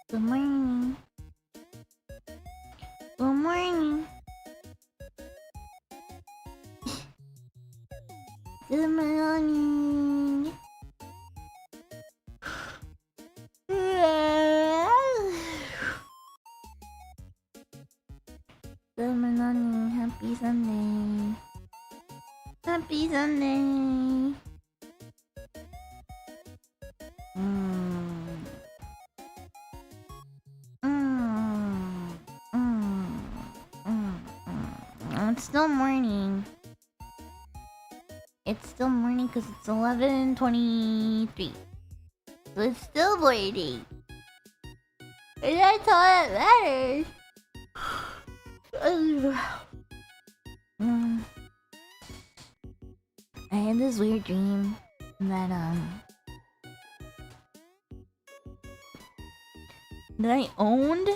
Good morning. Good morning. Good morning. Good morning. Happy Sunday. Happy Sunday. It's still morning. It's still morning because it's 11:23. So it's still morning. And that's all that matters. I had this weird dream that I owned.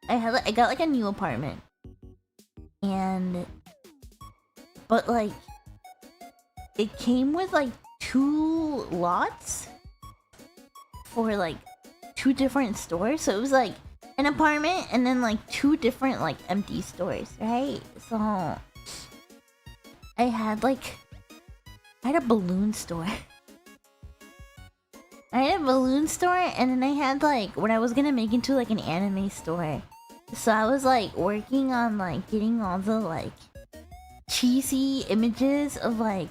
I got like a new apartment. But like it came with like 2 lots for like 2 different stores. So it was like an apartment and then like 2 different like empty stores, right? So I had a balloon store. I had a balloon store and then I had like what I was gonna make into like an anime store. So I was like working on like getting all the like cheesy images of like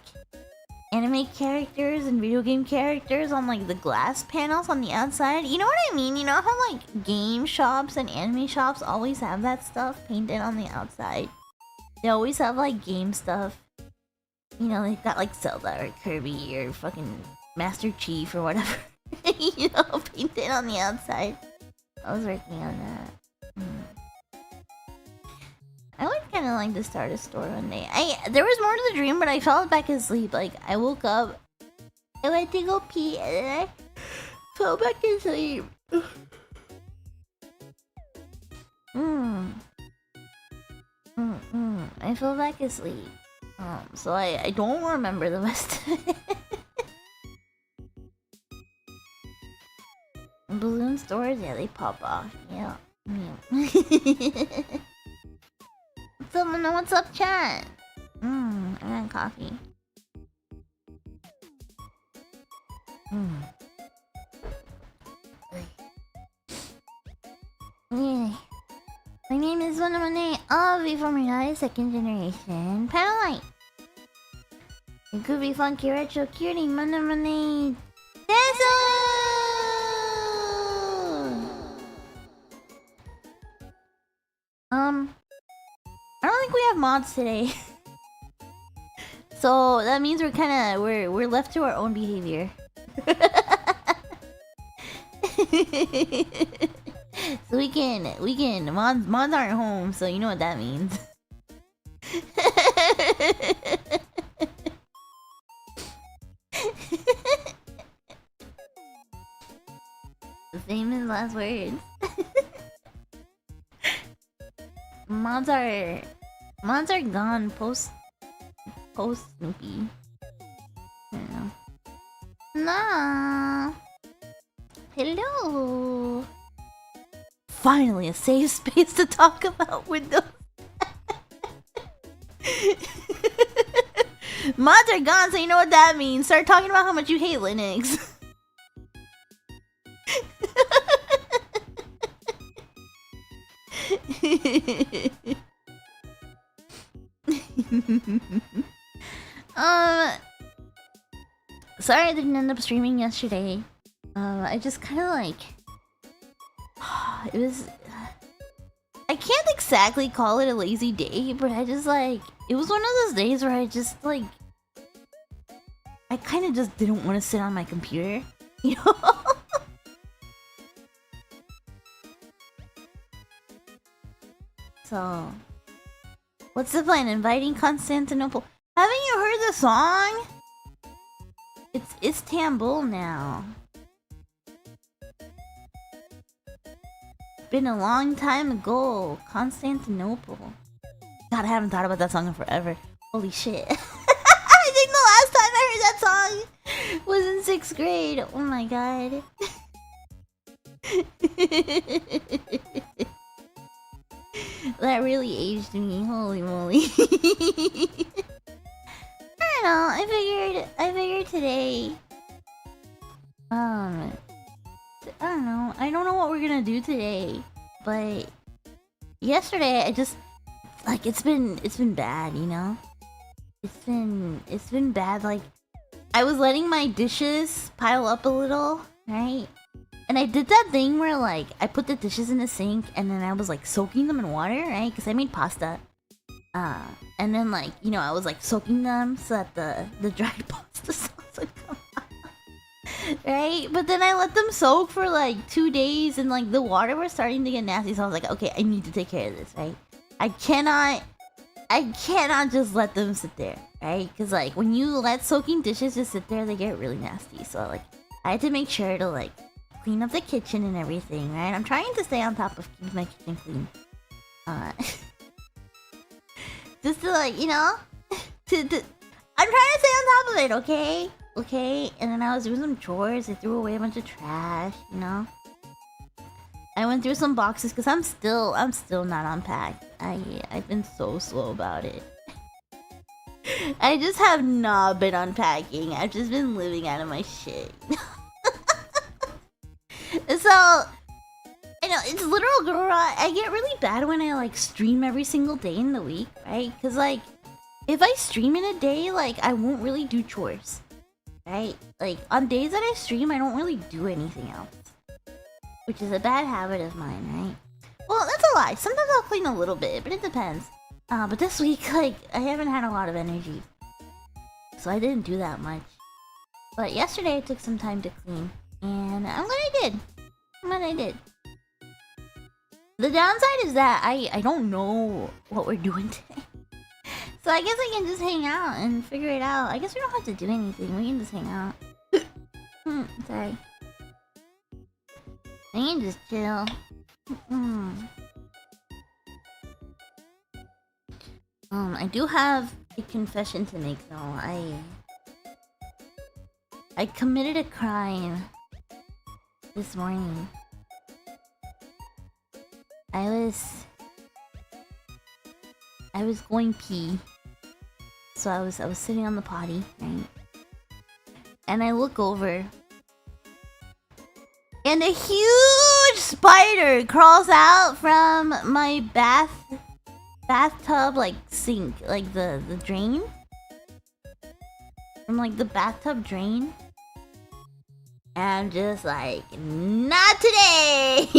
anime characters and video game characters on like the glass panels on the outside. You know what I mean? You know how like game shops and anime shops always have that stuff painted on the outside? They always have like game stuff You know, they got like Zelda or Kirby or fucking Master Chief or whatever. You know, painted on the outside. I was working on that. I would kind of like to start a store one day. There was more to the dream, but I fell back asleep. Like, I woke up, I went to go pee, and then I fell back asleep. I fell back asleep. So I don't remember the rest of it. Balloon stores, yeah, they pop off. Yeah. What's up, chat? I got coffee. Yeah. My name is Monet of Monet, second generation. Panelite. It could be funky retro cutie, Monet. I don't think we have mods today. So that means we're left to our own behavior. So we can mods aren't home, so you know what that means. The famous last words. Mods are gone post Snoopy. I don't know. Nah. Hello. Finally, a safe space to talk about Windows. Mods are gone, so you know what that means. Start talking about how much you hate Linux. Sorry I didn't end up streaming yesterday. I just kind of like it was. I can't exactly call it a lazy day, but I just like it was one of those days where I just like I kind of just didn't want to sit on my computer, you know. So, what's the plan? Inviting Constantinople? Haven't you heard the song? It's Istanbul now. Been a long time ago. Constantinople. God, I haven't thought about that song in forever. Holy shit. I think the last time I heard that song was in 6th grade. Oh my god. That really aged me. Holy moly. I don't know. I figured today. I don't know. I don't know what we're gonna do today, but yesterday I just like it's been bad, you know. It's been bad. Like I was letting my dishes pile up a little, right? And I did that thing where like I put the dishes in the sink and then I was like soaking them in water, right? Because I made pasta. And then like, you know, I was like soaking them so that the dried pasta sauce would come out. Right? But then I let them soak for like 2 days and like the water was starting to get nasty, so I was like, okay, I need to take care of this, right? I cannot just let them sit there, right? Because like when you let soaking dishes just sit there, they get really nasty. So like I had to make sure to like clean up the kitchen and everything, right? I'm trying to stay on top of keeping my kitchen clean. Just to like, you know, I'm trying to stay on top of it, okay? Okay? And then I was doing some chores. I threw away a bunch of trash, you know? I went through some boxes because I'm still not unpacked. I've been so slow about it. I just have not been unpacking. I've just been living out of my shit. So, I know, it's literal girl rot. I get really bad when I like stream every single day in the week, right? Because like, if I stream in a day, like I won't really do chores, right? Like on days that I stream, I don't really do anything else, which is a bad habit of mine, right? Well, that's a lie. Sometimes I'll clean a little bit, but it depends. But this week, like, I haven't had a lot of energy. so I didn't do that much. But yesterday I took some time to clean, and I'm glad I did. I'm glad I did. The downside is that I don't know what we're doing today. So I guess I can just hang out and figure it out. I guess we don't have to do anything. We can just hang out. Sorry. I can just chill. I do have a confession to make though. I committed a crime this morning. I was going pee. So I was sitting on the potty, right? And I look over, and a huge spider crawls out from my bathtub like sink, like the drain. From like the bathtub drain. And I'm just like, not today.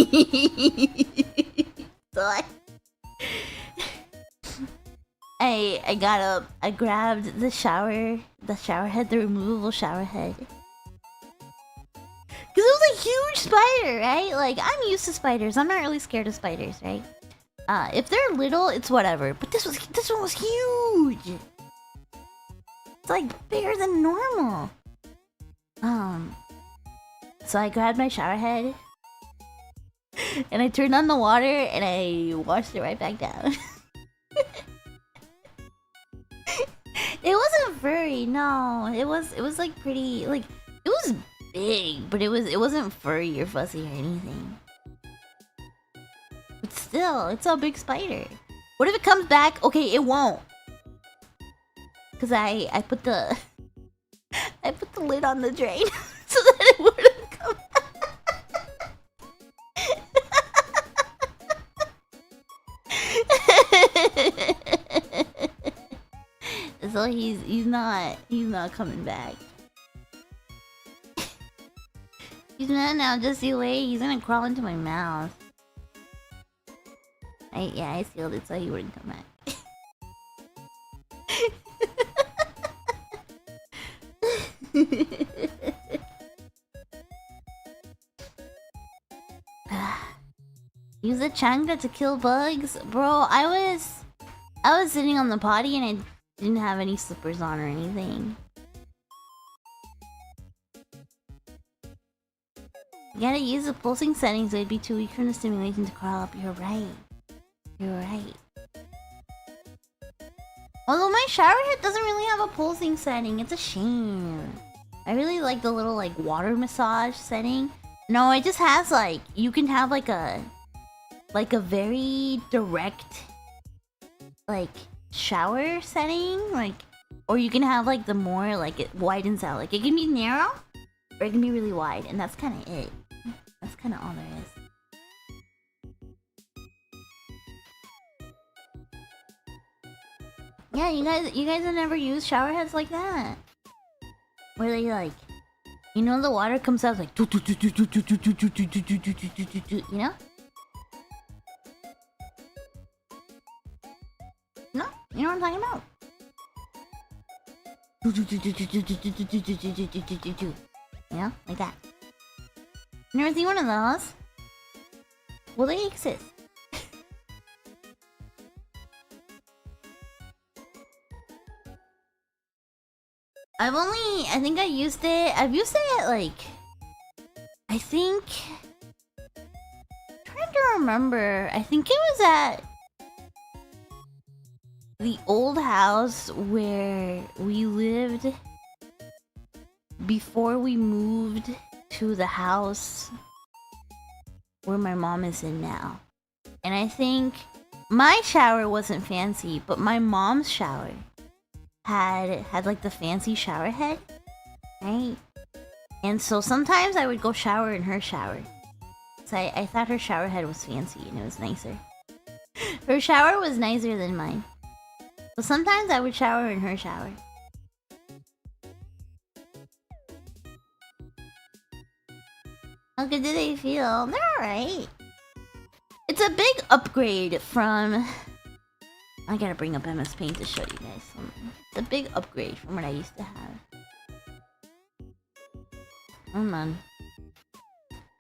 So I got up, I grabbed the shower head, the removable shower head. Cause it was a huge spider, right? Like, I'm used to spiders. I'm not really scared of spiders, right? If they're little, it's whatever. But this one was huge. It's like bigger than normal. So I grabbed my shower head and I turned on the water and I washed it right back down. It wasn't furry, no. It was like pretty, like, it was big, but it wasn't furry or fuzzy or anything. But still, it's a big spider. What if it comes back? Okay, it won't. Cause I put the lid on the drain so that it wouldn't come back. So he's not coming back. He's not now. Just you wait. He's gonna crawl into my mouth. I sealed it so he wouldn't come back. Use a chancla to kill bugs, bro. I was sitting on the potty and I didn't have any slippers on or anything. You gotta use the pulsing setting so it'd be too weak from the stimulation to crawl up. You're right. You're right. Although my shower head doesn't really have a pulsing setting. It's a shame. I really like the little like water massage setting. No, it just has like, you can have like a very direct like shower setting, like, or you can have like the more like it widens out. Like it can be narrow or it can be really wide, and that's kind of it. That's kind of all there is. Yeah, you guys have never used shower heads like that, where they like, you know, the water comes out like, you know? No, you know what I'm talking about? You know, like that. You never seen one of those? Well, they exist. I think I've used it like, I think, I'm trying to remember, I think it was at the old house where we lived before we moved to the house where my mom is in now. And I think my shower wasn't fancy, but my mom's shower had like the fancy shower head, right? And so sometimes I would go shower in her shower. So I thought her shower head was fancy and it was nicer. Her shower was nicer than mine. But sometimes I would shower in her shower. How good do they feel? They're alright. It's a big upgrade from... I gotta bring up MS Paint to show you guys something. It's a big upgrade from what I used to have. Oh man.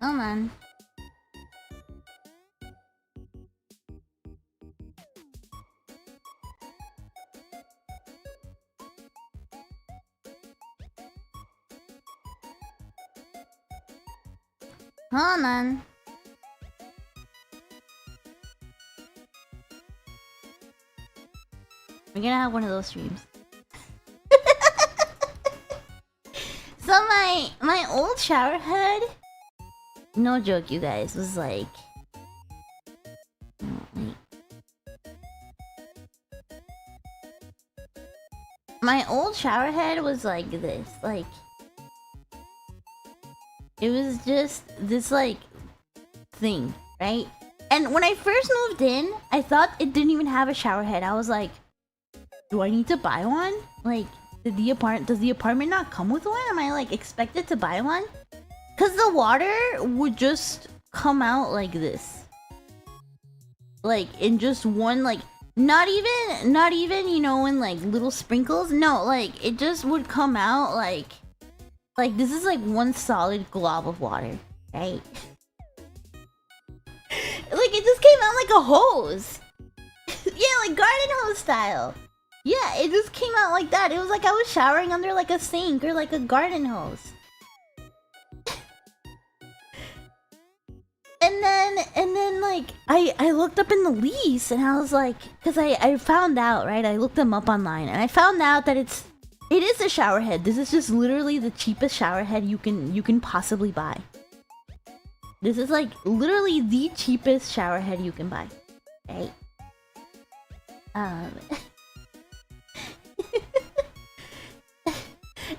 Oh man. Oh man. We're gonna have one of those streams. So my old shower head, no joke, you guys, was like, my old shower head was like this, like it was just this like thing, right? And when I first moved in, I thought it didn't even have a shower head. I was like, do I need to buy one? Like, does the apartment not come with one? Am I like expected to buy one? Cause the water would just come out like this. Like in just one, like not even, you know, in like little sprinkles. No, like it just would come out like this is like one solid glob of water, right? Like it just came out like a hose. Yeah, like garden hose style. Yeah, it just came out like that. It was like I was showering under like a sink or like a garden hose. And then like I looked up in the lease and I was like, cause I found out, right? I looked them up online and I found out that it is a shower head. This is just literally the cheapest shower head you can possibly buy. This is like literally the cheapest shower head you can buy, right?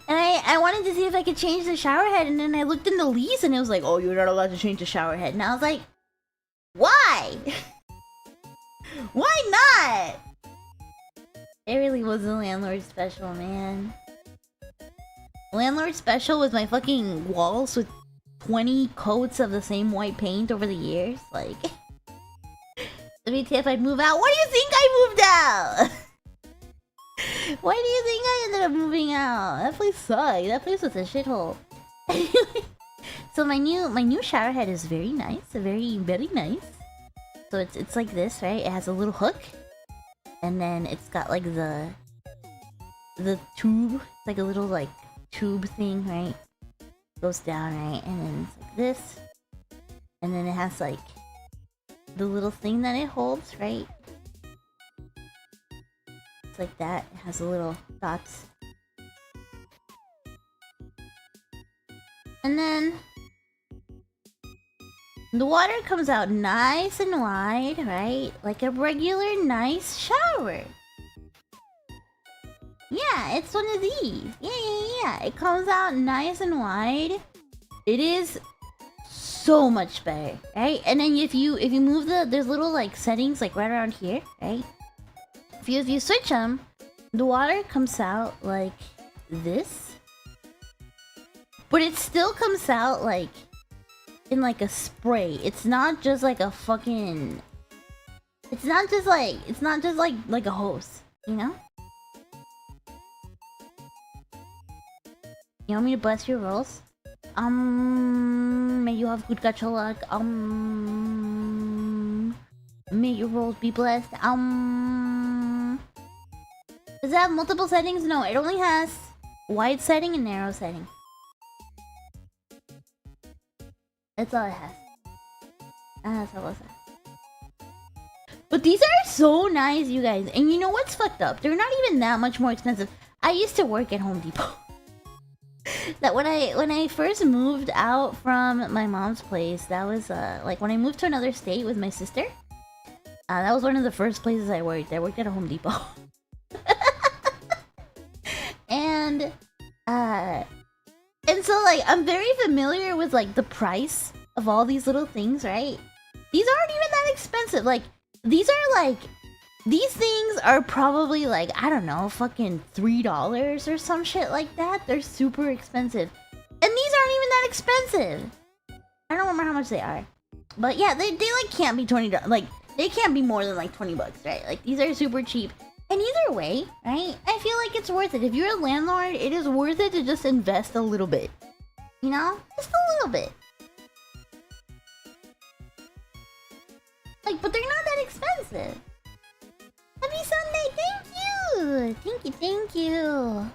And I wanted to see if I could change the shower head, and then I looked in the lease and it was like, oh, you're not allowed to change the shower head. And I was like, why? Why not? It really was a landlord special, man. Landlord special was my fucking walls with 20 coats of the same white paint over the years. Like, WTF, I'd move out. Why do you think I moved out? Why do you think I ended up moving out? That place sucked. That place was a shithole. So my new shower head is very nice, very nice. So it's like this, right? It has a little hook, and then it's got like the tube, it's like a little like tube thing, right? Goes down, right? And then it's like this, and then it has like the little thing that it holds, right? Like that. It has a little dots. And then the water comes out nice and wide, right? Like a regular nice shower. Yeah, it's one of these. Yeah. It comes out nice and wide. It is so much better, right? And then if you move there's little like settings like right around here, right? If you switch them, the water comes out like this, but it still comes out like in like a spray. It's not just like a fucking. It's not just like a hose, you know? You want me to bless your rolls? May you have good gacha luck. May your rolls be blessed. Does it have multiple settings? No, it only has wide setting and narrow setting. That's all it has. That's all it has. But these are so nice, you guys. And you know what's fucked up? They're not even that much more expensive. I used to work at Home Depot. That when I first moved out from my mom's place, that was like when I moved to another state with my sister. That was one of the first places I worked. I worked at a Home Depot. And so like I'm very familiar with like the price of all these little things, right? These aren't even that expensive. Like these things are probably like, I don't know, fucking $3 or some shit like that. They're super expensive. And these aren't even that expensive. I don't remember how much they are. But yeah, they like can't be $20. Like they can't be more than like $20, right? Like these are super cheap. And And either way, right? I feel like it's worth it. If you're a landlord, it is worth it to just invest a little bit. You know? Just a little bit. Like, but they're not that expensive. Happy Sunday, thank you! Thank you, thank you.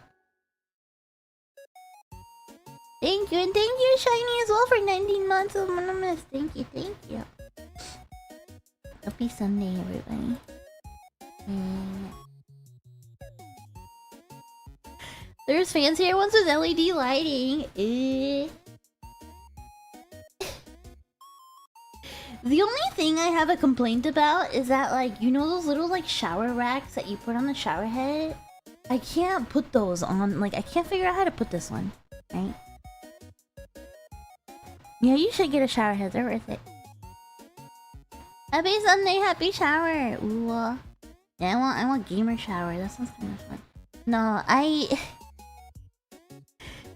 Thank you, and thank you, Shiny, as well, for 19 months of Anonymous. Thank you, thank you. Happy Sunday, everybody. There's fancier ones with LED lighting. The only thing I have a complaint about is that, like, you know those little, like, shower racks that you put on the shower head? I can't put those on, like, I can't figure out how to put this one, right? Yeah, you should get a shower head, they're worth it. Happy Sunday, happy shower! Ooh. Yeah, I want gamer shower, that sounds kind of fun. No,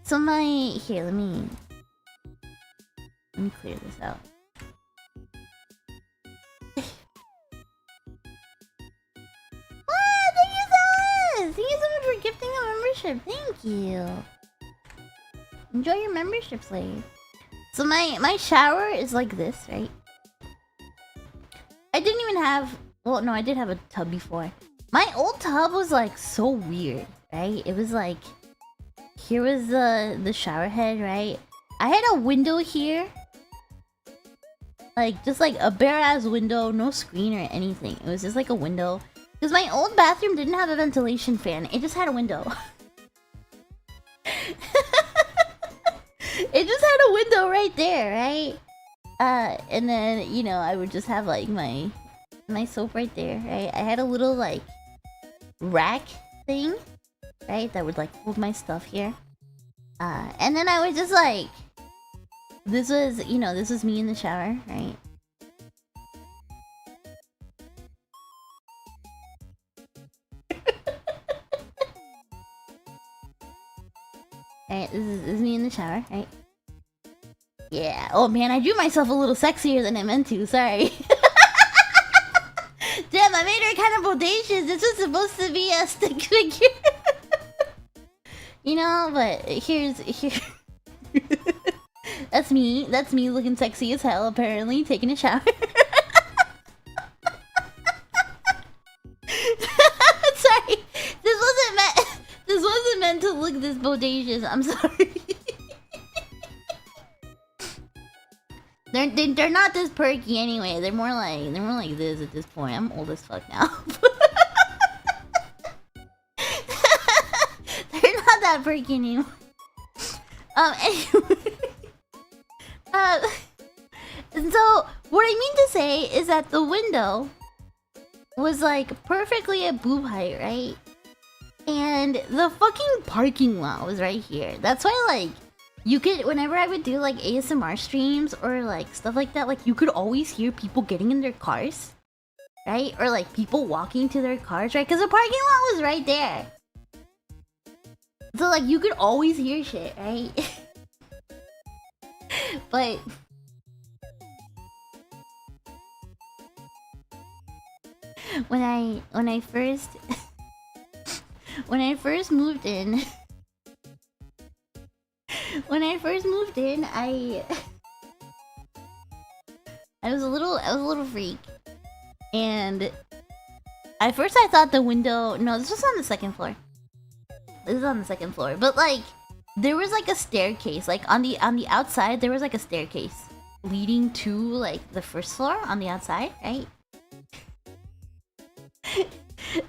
so here, let me clear this out. Thank you so much for gifting a membership. Thank you. Enjoy your membership, slave. So my shower is like this, right? I didn't even have... Well, no, I did have a tub before. My old tub was like so weird, right? It was like... Here was the shower head, right? I had a window here. Like, just like a bare-ass window, no screen or anything. It was just like a window. Because my old bathroom didn't have a ventilation fan. It just had a window. It just had a window right there, right? And then, you know, I would just have like my soap right there, right? I had a little like rack thing, right? That would like hold my stuff here. And then I would just like... This was, you know, this was me in the shower, right? Alright, this is me in the shower, right? Yeah. Oh man, I drew myself a little sexier than I meant to, sorry. Damn, I made her kind of bodacious. This was supposed to be a stick figure. You know, but here. That's me looking sexy as hell, apparently, taking a shower. Sorry, this wasn't meant to look this bodacious. I'm sorry. They're not this perky anyway. They're more like this at this point. I'm old as fuck now. They're not that perky anymore. Anyway. So what I mean to say is that the window was like perfectly at boob height, right? And the fucking parking lot was right here. That's why, like, you could, whenever I would do like ASMR streams or like stuff like that, like you could always hear people getting in their cars, right? Or like people walking to their cars, right? Because the parking lot was right there. So like you could always hear shit, right? But when I first moved in, I was a little freak, and at first I thought the window. No, this was on the second floor. This is on the second floor, but like there was like a staircase, like on the outside there was like a staircase leading to like the first floor on the outside, right?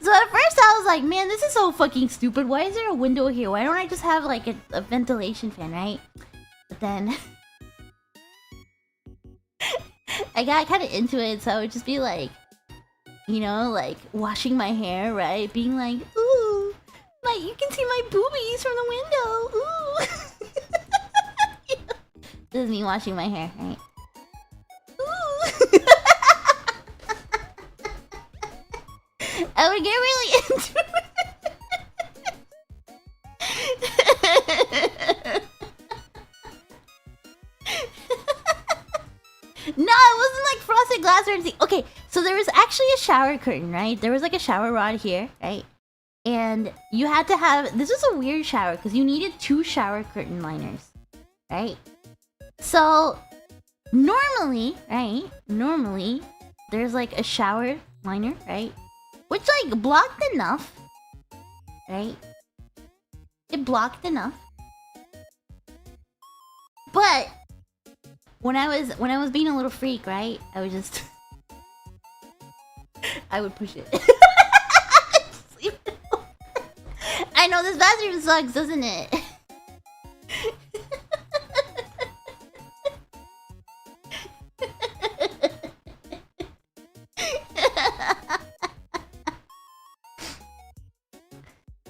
So at first I was like, man, this is so fucking stupid. Why is there a window here? Why don't I just have like a ventilation fan, right? But then I got kind of into it, so I would just be like, you know, like washing my hair, right? Being like, ooh, you can see my boobies from the window. Ooh. This is me washing my hair, right? Ooh. I would get really into it. No, it wasn't like frosted glass or anything. Okay, So there was actually a shower curtain, right? There was like a shower rod here, right? And you had to have... This was a weird shower because you needed 2 shower curtain liners, right? So normally, right? Normally, there's like a shower liner, right? Which like blocked enough, right? It blocked enough. But when I was being a little freak, right? I would just I would push it. I know this bathroom sucks, doesn't it?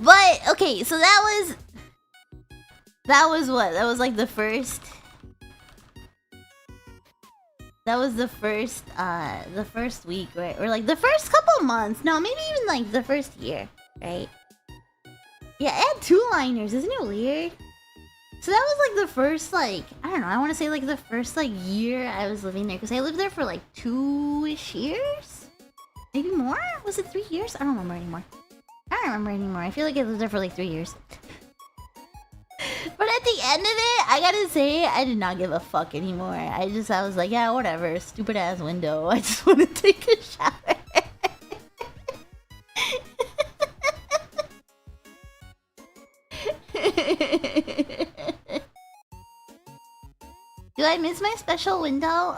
But okay, so that was what? That was like the first. That was the first week, right? Or like the first couple months. No, maybe even like the first year, right? Yeah, I had 2 liners. Isn't it weird? So that was like the first, like, I don't know, I want to say like the first like year I was living there. Because I lived there for like 2-ish years? Maybe more? Was it 3 years? I don't remember anymore. I don't remember anymore. I feel like I lived there for like 3 years. But at the end of it, I gotta say, I did not give a fuck anymore. I was like, yeah, whatever. Stupid ass window. I just want to take a shower. Do I miss my special window?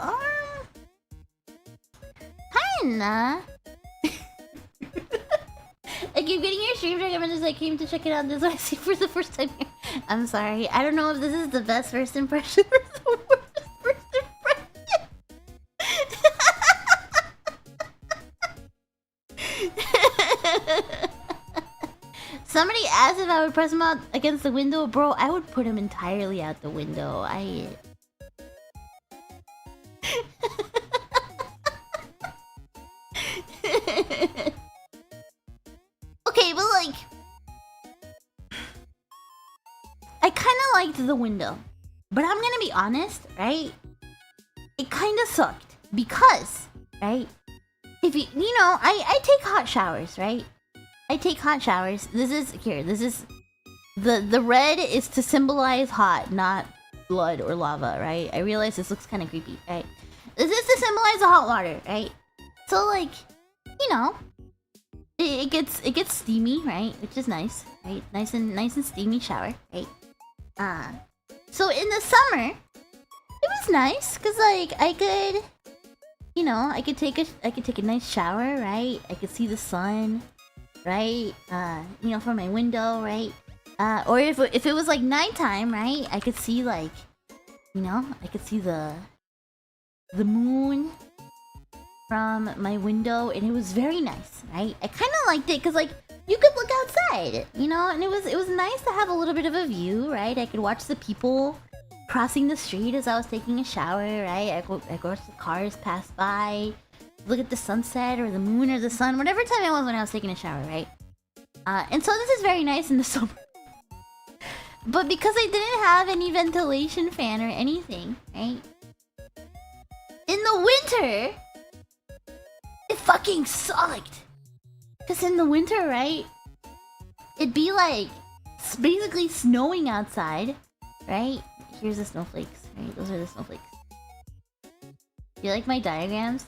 Kinda. I keep getting your stream recommended. I came to check it out. This is what I see for the first time here. I'm sorry. I don't know if this is the best first impression or the worst first impression. Somebody asked if I would press him out against the window. Bro, I would put him entirely out the window. Okay, but like... I kind of liked the window. But I'm gonna be honest, right? It kind of sucked. Because, right? If you know, I take hot showers, right? I take hot showers. This is... Here, this is... The red is to symbolize hot, not blood or lava, right? I realize this looks kind of creepy, right? This is to symbolize the hot water, right? So, like, you know... It gets steamy, right? Which is nice, right? Nice and steamy shower, right? So in the summer, it was nice because like I could, you know, I could take a nice shower, right? I could see the sun, right? You know, from my window, right? Or if it was like nighttime, right? I could see like, you know, I could see the moon from my window, and it was very nice, right? I kind of liked it because like you could look outside, you know, and it was nice to have a little bit of a view, right? I could watch the people crossing the street as I was taking a shower, right? I could watch the cars pass by, look at the sunset or the moon or the sun, whatever time it was when I was taking a shower, right? And so this is very nice in the summer. But because I didn't have any ventilation fan or anything, right? In the winter, it fucking sucked. Cause in the winter, right? It'd be like basically snowing outside, right? Here's the snowflakes, right? Those are the snowflakes. You like my diagrams?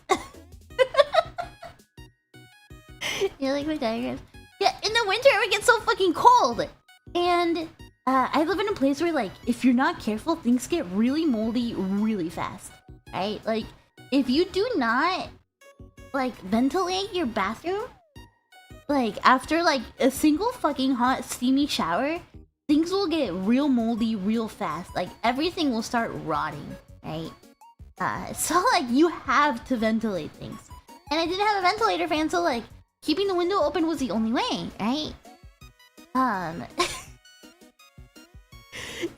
You like my diagrams? Yeah, in the winter it would get so fucking cold. And I live in a place where like if you're not careful, things get really moldy really fast, right? Like if you do not like ventilate your bathroom, like after like a single fucking hot steamy shower, things will get real moldy real fast. Like everything will start rotting, right? So like you have to ventilate things. And I didn't have a ventilator fan, so like keeping the window open was the only way, right?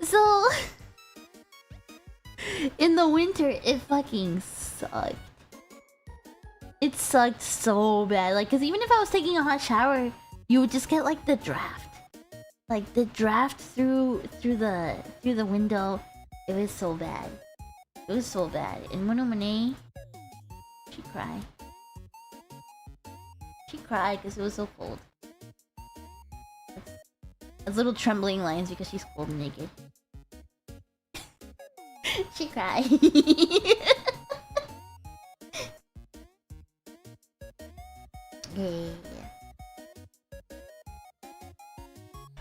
So in the winter it fucking sucked. It sucked so bad, like, cause even if I was taking a hot shower, you would just get like the draft, through the window. It was so bad. It was so bad. And Monet, she cried. cry because it was so cold. That's little trembling lines because she's cold and naked. She cried. Yeah.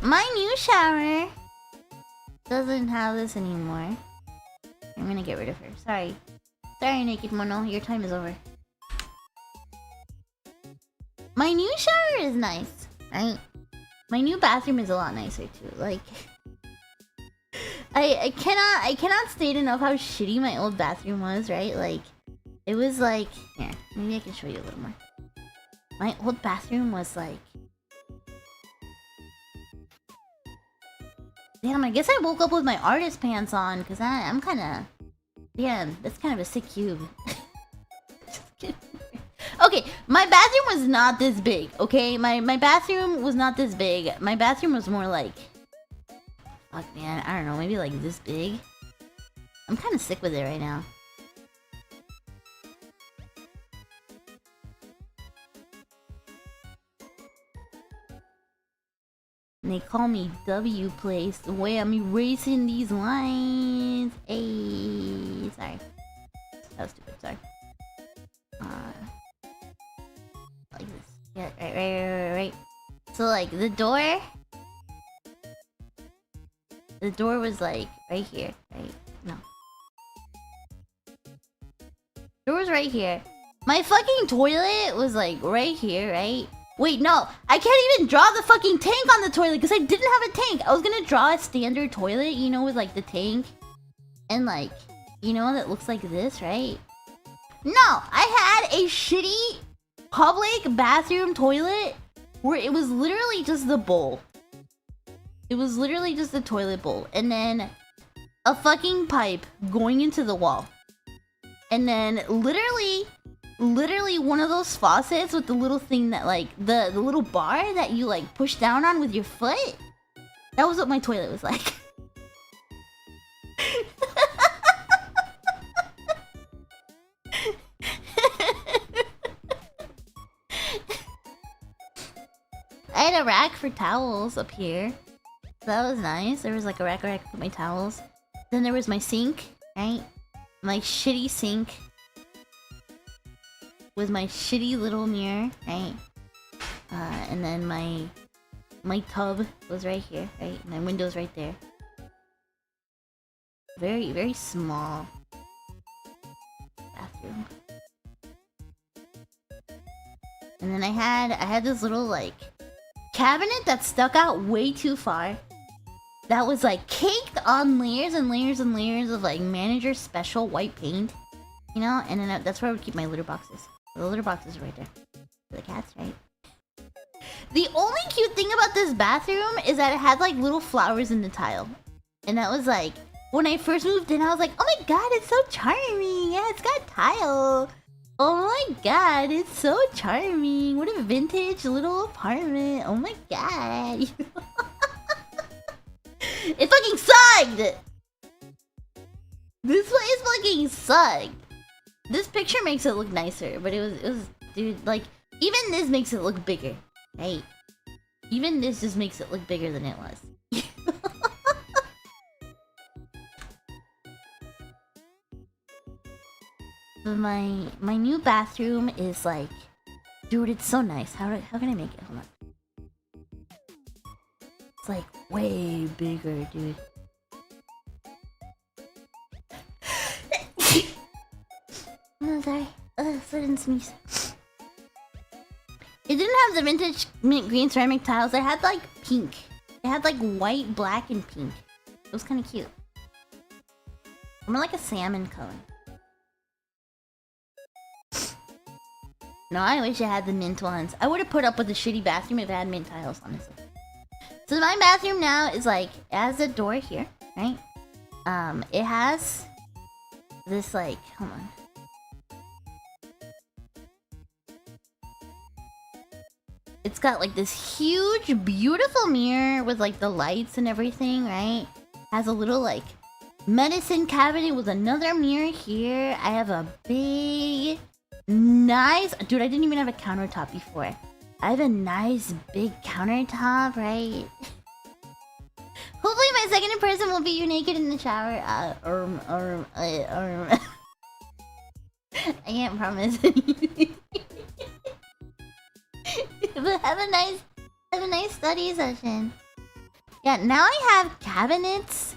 My new shower doesn't have this anymore. I'm gonna get rid of her. Sorry. Sorry, Naked Mono. Your time is over. My new shower is nice, right? My new bathroom is a lot nicer too. Like, I cannot state enough how shitty my old bathroom was, right? Like, it was like, here, maybe I can show you a little more. My old bathroom was like, damn, I guess I woke up with my artist pants on because I'm kind of, damn, that's kind of a sick cube. Just kidding. Okay, my bathroom was not this big, okay? My bathroom was not this big. My bathroom was more like, fuck man, I don't know, maybe like this big. I'm kind of sick with it right now. And they call me W Place, the way I'm erasing these lines. Hey, sorry. That was stupid, sorry. Like this. Yeah, right. So like the door was like right here, right? No. The door was right here. My fucking toilet was like right here, right? Wait, no, I can't even draw the fucking tank on the toilet because I didn't have a tank. I was gonna draw a standard toilet, you know, with like the tank. And like, you know, that looks like this, right? No, I had a shitty public bathroom toilet where it was literally just the bowl. It was literally just the toilet bowl. And then a fucking pipe going into the wall. And then literally one of those faucets with the little thing that like the little bar that you like push down on with your foot. That was what my toilet was like. I had a rack for towels up here. So that was nice. There was like a rack where I could put my towels. Then there was my sink, right? My shitty sink. With my shitty little mirror, right? And then my tub was right here, right? My window's right there. Very, very small bathroom. And then I had this little like cabinet that stuck out way too far. That was like caked on layers and layers and layers of like manager special white paint. You know? And then that's where I would keep my litter boxes. The litter boxes are right there. For the cats, right? The only cute thing about this bathroom is that it had like little flowers in the tile. And that was like, when I first moved in, I was like, oh my god, it's so charming. Yeah, it's got tile. Oh my god, it's so charming. What a vintage little apartment. Oh my god. It fucking sucked! This place fucking sucked. This picture makes it look nicer, but it was, dude, like, even this makes it look bigger, right? Even this just makes it look bigger than it was. But my new bathroom is like, dude, it's so nice. How can I make it? Hold on. It's like way bigger, dude. Oh, sorry. So I didn't sneeze. It didn't have the vintage mint green ceramic tiles. It had like pink. It had like white, black, and pink. It was kind of cute. More like a salmon color. No, I wish I had the mint ones. I would have put up with the shitty bathroom if it had mint tiles, honestly. So my bathroom now is like, it has a door here, right? It has this like, hold on. It's got like this huge, beautiful mirror with like the lights and everything, right? Has a little like medicine cabinet with another mirror here. I have a big, nice... Dude, I didn't even have a countertop before. I have a nice big countertop, right? Hopefully my second person will be you naked in the shower. I can't promise anything. But have a nice study session. Yeah, now I have cabinets.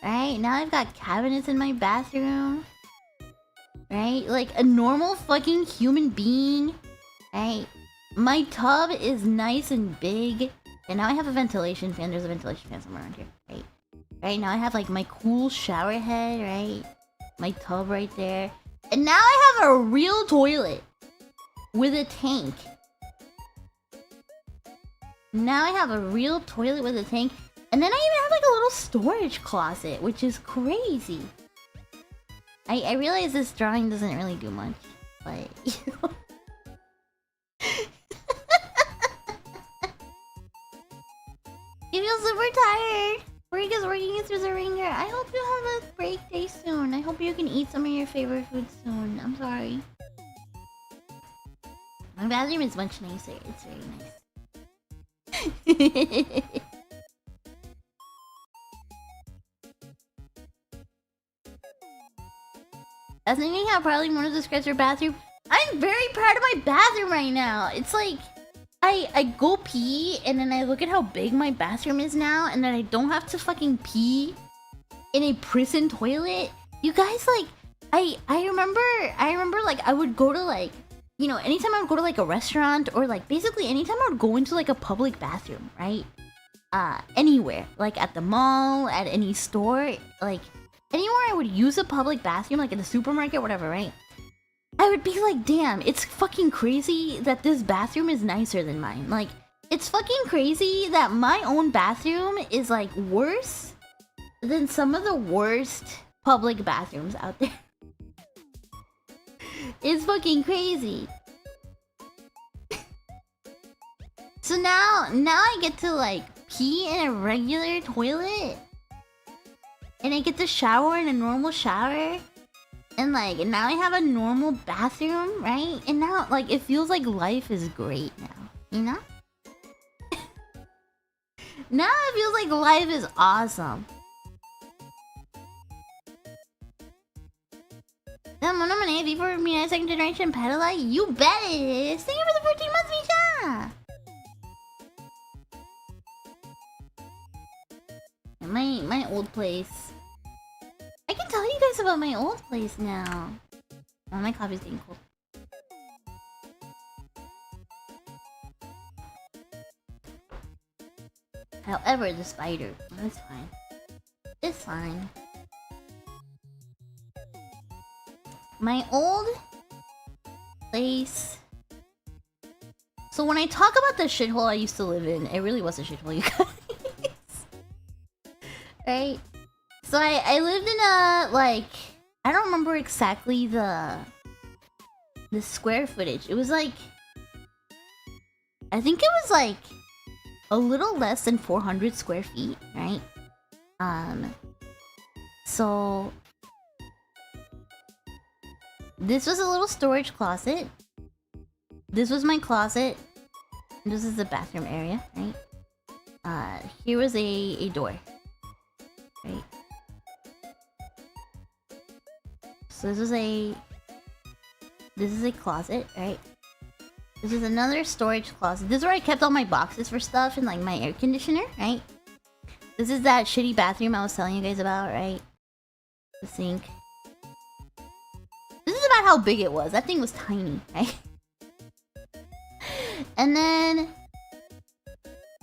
Right? Now I've got cabinets in my bathroom. Right? Like a normal fucking human being. Right? My tub is nice and big. And now I have a ventilation fan. There's a ventilation fan somewhere around here. Right? Right? Now I have like my cool shower head, right? My tub right there. And now I have a real toilet. With a tank. Now I have a real toilet with a tank. And then I even have like a little storage closet, which is crazy. I realize this drawing doesn't really do much, but you know. You feel super tired. Work is working you through the ringer. I hope you have a break day soon. I hope you can eat some of your favorite food soon. I'm sorry. My bathroom is much nicer. It's very nice. Fascinating how proudly Mona describes her bathroom. I'm very proud of my bathroom right now. It's like I go pee and then I look at how big my bathroom is now and then I don't have to fucking pee in a prison toilet. You guys, like I remember like I would go to like, you know, anytime I would go to like a restaurant or like basically anytime I would go into like a public bathroom, right? Anywhere, like at the mall, at any store, like anywhere I would use a public bathroom, like in the supermarket, whatever, right? I would be like, damn, it's fucking crazy that this bathroom is nicer than mine. Like, it's fucking crazy that my own bathroom is like worse than some of the worst public bathrooms out there. It's fucking crazy. So now I get to like pee in a regular toilet. And I get to shower in a normal shower. And like, now I have a normal bathroom, right? And now, like, it feels like life is great now, you know? Now it feels like life is awesome. The Monet before me, second generation pedalite, you bet it is. Thank you for the 14 months, Misha. My old place. I can tell you guys about my old place now. Oh, my coffee's getting cold. However, the spider. That's fine. It's fine. My old place. So when I talk about the shithole I used to live in, it really was a shithole, you guys. Right? So I lived in a, like, I don't remember exactly the square footage. It was like, I think it was like a little less than 400 square feet, right? So this was a little storage closet. This was my closet. This is the bathroom area, right? Here was a door, right? So this is a closet, right? This is another storage closet. This is where I kept all my boxes for stuff and like my air conditioner, right? This is that shitty bathroom I was telling you guys about, right? The sink. This is about how big it was. That thing was tiny, right? And then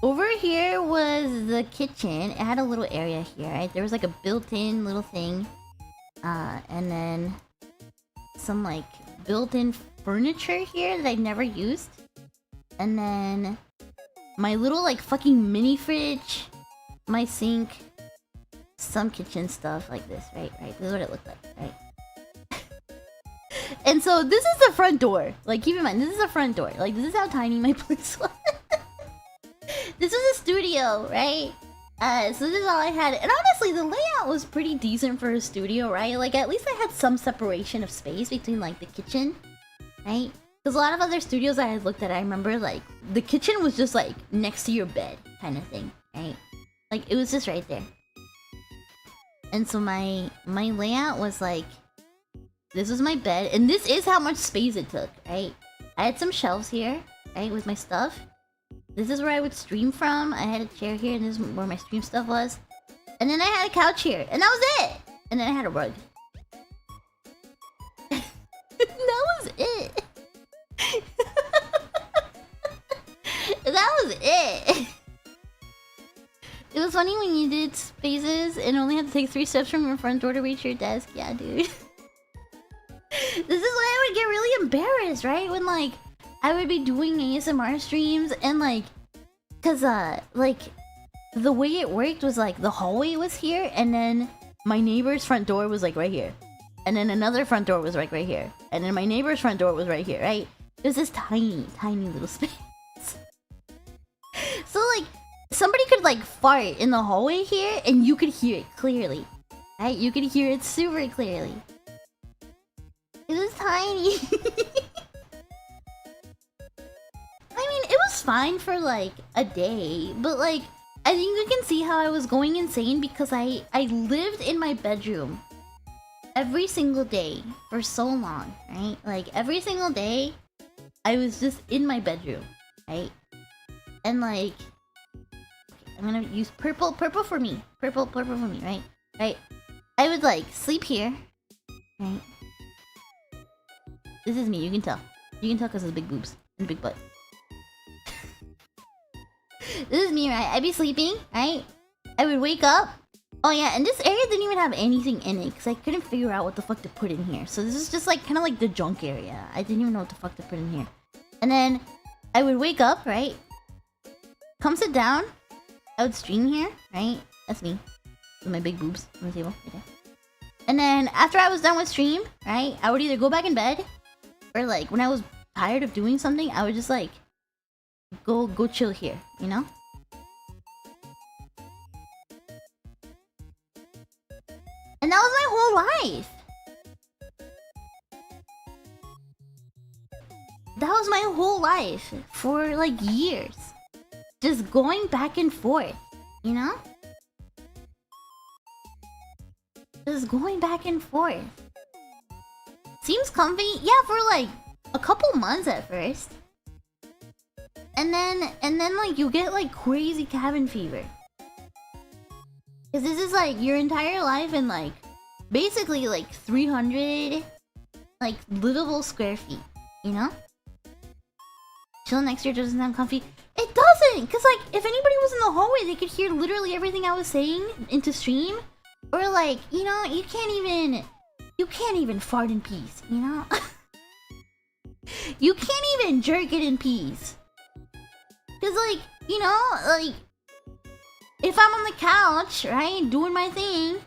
over here was the kitchen. It had a little area here, right? There was like a built-in little thing. And then some like built-in furniture here that I never used. And then my little like fucking mini fridge, my sink, some kitchen stuff like this, right? This is what it looked like, right? And so this is the front door. Like, keep in mind, this is the front door. Like, this is how tiny my place was. This was a studio, right? So this is all I had. And honestly, the layout was pretty decent for a studio, right? Like, at least I had some separation of space between, like, the kitchen, right? Because a lot of other studios I had looked at, I remember like the kitchen was just like next to your bed kind of thing, right? Like it was just right there. And so my layout was like, this was my bed, and this is how much space it took, right? I had some shelves here, right, with my stuff. This is where I would stream from. I had a chair here, and this is where my stream stuff was. And then I had a couch here, and that was it! And then I had a rug. That was it! That was it! It was funny when you did spaces and only had to take 3 steps from your front door to reach your desk. Yeah, dude. This is why I would get really embarrassed, right? When, like, I would be doing ASMR streams and, like... Cause, like... The way it worked was, like, the hallway was here, and then my neighbor's front door was, like, right here. And then another front door was, like, right here. And then my neighbor's front door was right here, right? It was this tiny, tiny little space. So, like, somebody could, like, fart in the hallway here, and you could hear it clearly. Right? You could hear it super clearly. It was tiny. I mean, it was fine for, like, a day. But, like, I think you can see how I was going insane because I lived in my bedroom every single day for so long, right? Like, every single day, I was just in my bedroom, right? And, like... I'm gonna use purple for me. Purple for me, right? Right. I would, like, sleep here. Right? This is me, you can tell. You can tell because of the big boobs and big butt. This is me, right? I'd be sleeping, right? I would wake up. Oh yeah, and this area didn't even have anything in it because I couldn't figure out what the fuck to put in here. So this is just like, kind of like the junk area. I didn't even know what the fuck to put in here. And then I would wake up, right? Come sit down. I would stream here, right? That's me. With my big boobs on the table, right there. And then after I was done with stream, right? I would either go back in bed, or like when I was tired of doing something, I would just like go chill here, you know? And that was my whole life. That was my whole life for like years. Just going back and forth, you know? Just going back and forth. Seems comfy. Yeah, for like a couple months at first. And then like you get like crazy cabin fever. Cause this is like your entire life in like basically like 300 like livable square feet, you know? Chill next year doesn't sound comfy. It doesn't! Cause like if anybody was in the hallway they could hear literally everything I was saying into stream. Or like, you know, you can't even fart in peace, you know? You can't even jerk it in peace. Cause like, you know, like if I'm on the couch, right, doing my thing,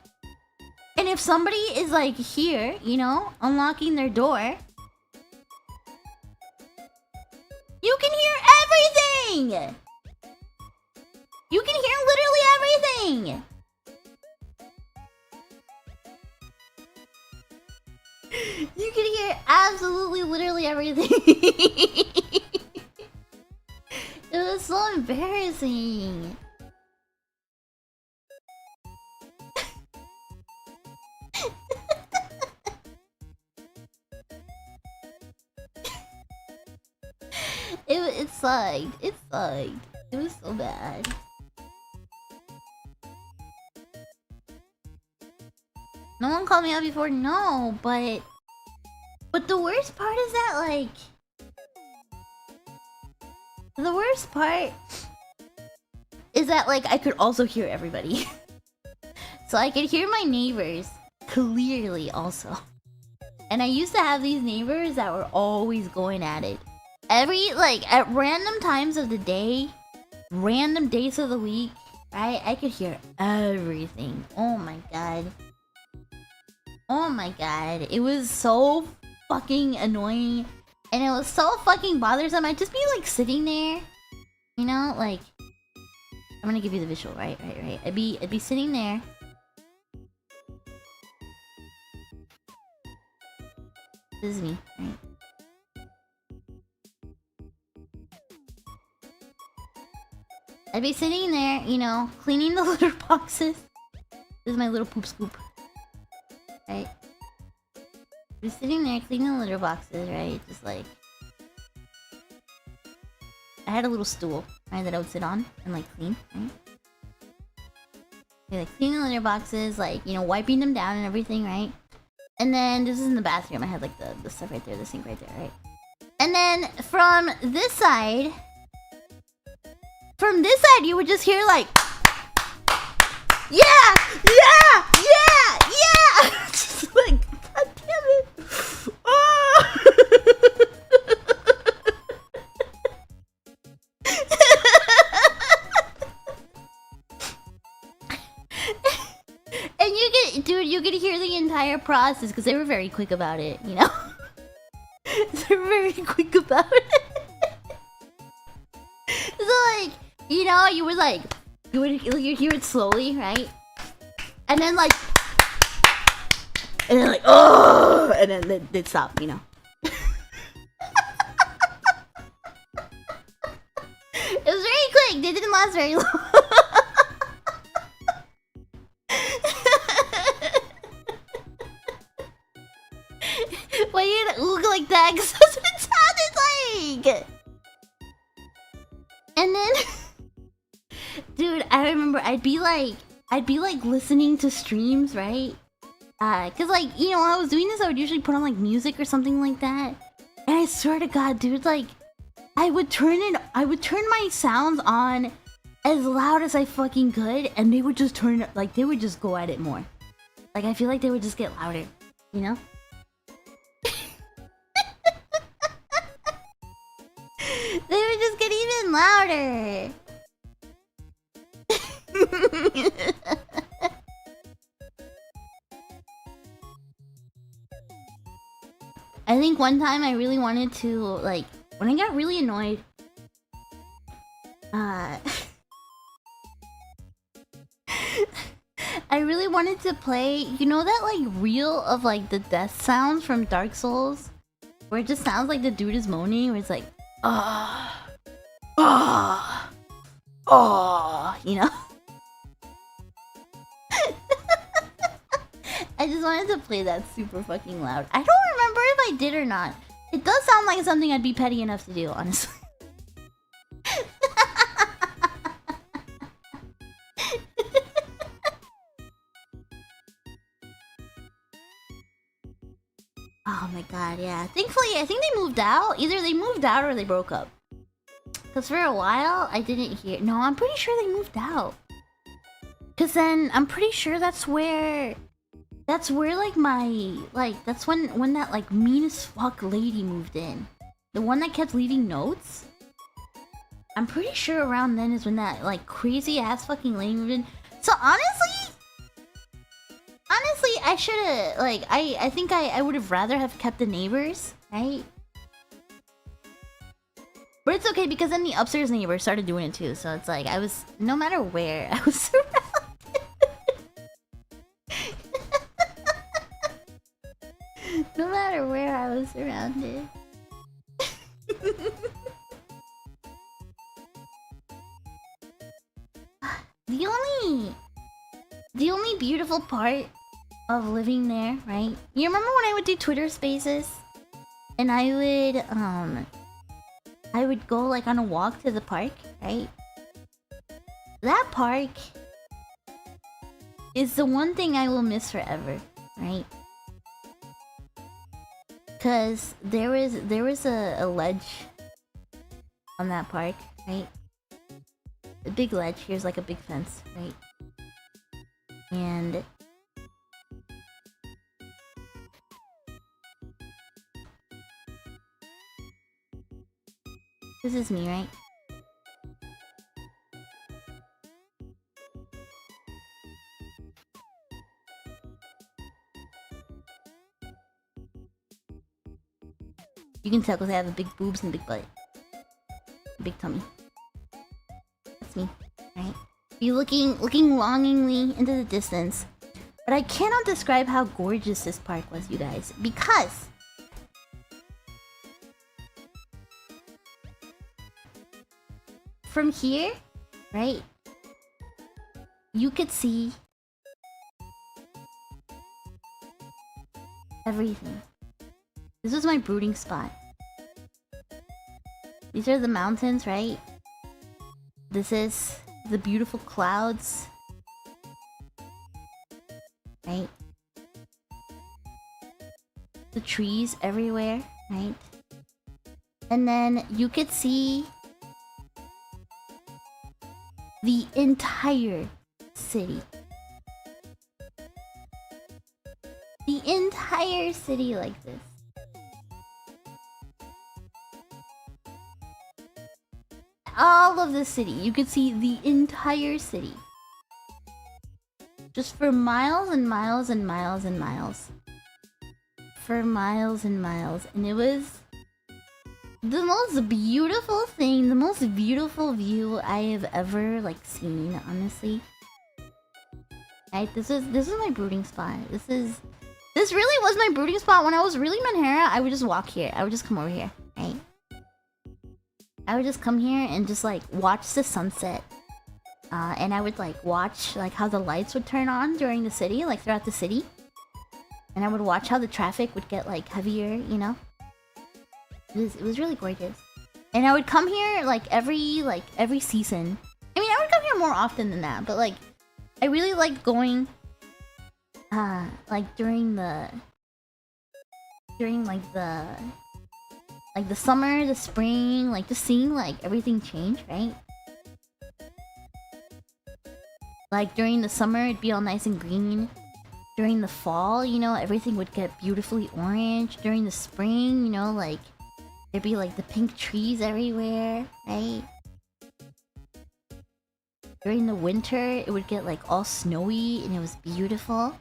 and if somebody is like here, you know, unlocking their door, you can hear everything! You can hear literally everything! You can hear absolutely literally everything. It was so embarrassing. It sucked. It sucked. It was so bad. No one called me out before, no, but the worst part is that, like, the worst part is that, like, I could also hear everybody. So I could hear my neighbors clearly also. And I used to have these neighbors that were always going at it. Like, at random times of the day, random days of the week, right? I could hear everything. Oh my god. Oh my god. It was so fucking annoying. And it was so fucking bothersome. I'd just be like sitting there. You know, like, I'm gonna give you the visual, right? I'd be sitting there. This is me, right? I'd be sitting there, you know, cleaning the litter boxes. This is my little poop scoop. Right? I'd be sitting there cleaning the litter boxes, right? Just like... I had a little stool, right, that I would sit on and like clean, right? Like cleaning the litter boxes, like, you know, wiping them down and everything, right? And then this is in the bathroom. I had like the stuff right there, the sink right there, right? And then from this side, you would just hear like, yeah, yeah, yeah, yeah. Just like, god damn it. Oh. And you could hear the entire process because they were very quick about it, you know? They were very quick about it. So like, you know, you would hear it slowly, right? And then like, oh, and then they'd stop, you know? It was very quick. They didn't last very long. Why you gonna look like that? Because that's what it sounded like. And then, dude, I remember I'd be like listening to streams, right? Cause like, you know, when I was doing this, I would usually put on like music or something like that. And I swear to God, dude, like, I would turn my sounds on as loud as I fucking could, and they would just they would just go at it more. Like, I feel like they would just get louder, you know? They would just get even louder. I think one time I really wanted to, like, when I got really annoyed, I really wanted to play, you know that like reel of like the death sounds from Dark Souls? Where it just sounds like the dude is moaning, where it's like, you know? I just wanted to play that super fucking loud. I don't remember if I did or not. It does sound like something I'd be petty enough to do, honestly. Oh my god, yeah. Thankfully, I think they moved out. Either they moved out or they broke up. Because for a while, I didn't hear... No, I'm pretty sure they moved out. Because then, I'm pretty sure that's where... That's where, like, my... Like, that's when that, like, mean as fuck lady moved in. The one that kept leaving notes. I'm pretty sure around then is when that, like, crazy-ass fucking lady moved in. So, honestly, I should've... Like, I think I would've rather have kept the neighbors, right? But it's okay, because then the upstairs neighbor started doing it too. So, it's like, I was... No matter where, I was surrounded. No matter where I was surrounded. The only beautiful part of living there, right? You remember when I would do Twitter Spaces? And I would go like on a walk to the park, right? That park is the one thing I will miss forever, right? Cause there was a ledge on that park, right? A big ledge. Here's like a big fence, right? And this is me, right? You can tell because I have the big boobs and big butt. Big tummy. That's me, right? You're looking longingly into the distance. But I cannot describe how gorgeous this park was, you guys. Because from here, right? You could see everything. This was my brooding spot. These are the mountains, right? This is the beautiful clouds, right? The trees everywhere, right? And then you could see the entire city. The entire city like this. All of the city. You could see the entire city. Just for miles and miles and miles and miles. For miles and miles. And it was the most beautiful thing, the most beautiful view I have ever like seen, honestly. Right? This is my brooding spot. This really was my brooding spot. When I was really Manhera, I would just walk here. I would just come over here, right? I would just come here and just like watch the sunset. And I would like watch like how the lights would turn on during the city, like throughout the city. And I would watch how the traffic would get like heavier, you know? It was really gorgeous. And I would come here like every season. I mean, I would come here more often than that, but like I really liked going like during the summer, the spring, like just seeing like everything change, right? Like during the summer it'd be all nice and green. During the fall, you know, everything would get beautifully orange. During the spring, you know, like there'd be like the pink trees everywhere, right? During the winter, it would get like all snowy and it was beautiful.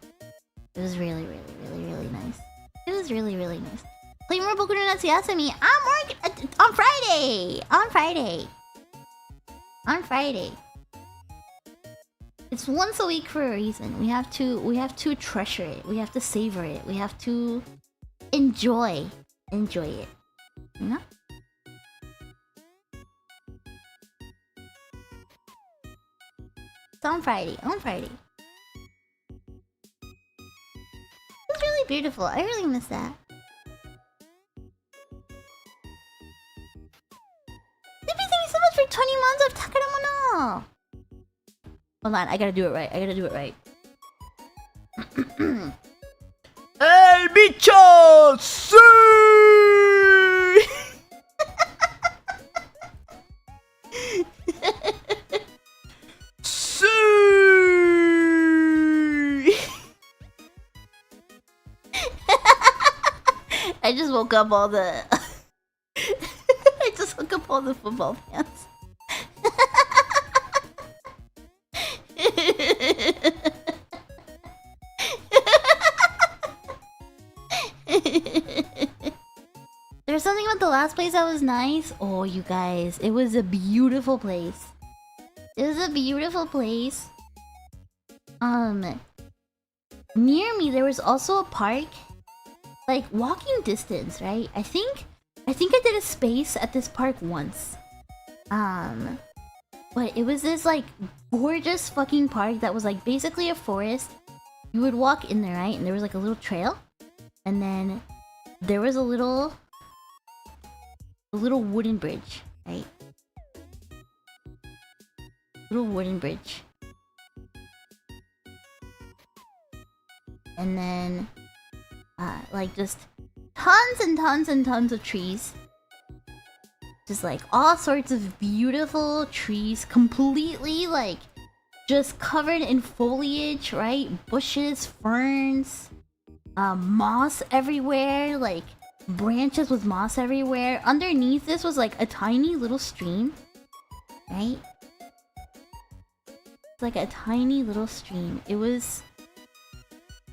It was really, really, really, really nice. It was really, really nice. Play more Boku no Natsuyasumi. I'm working on Friday. On Friday. It's once a week for a reason. We have to treasure it. We have to savor it. We have to enjoy it. You know? It's on Friday. It was really beautiful. I really miss that. Thank you so much for 20 months of Takaramono. Hold on, I gotta do it right. El bicho! Sí! Sí! I just woke up all the... I just woke up all the football fans. There's something about the last place that was nice. Oh, you guys, it was a beautiful place. Near me there was also a park, like walking distance, right? I think I did a space at this park once. But it was this like gorgeous fucking park that was like basically a forest. You would walk in there, right? And there was like a little trail. And then there was a little wooden bridge, right? Little wooden bridge. And then like just tons and tons and tons of trees. Just like all sorts of beautiful trees, completely like just covered in foliage, right? Bushes, ferns, moss everywhere, like branches with moss everywhere. Underneath this was like a tiny little stream, right? It's like a tiny little stream. It was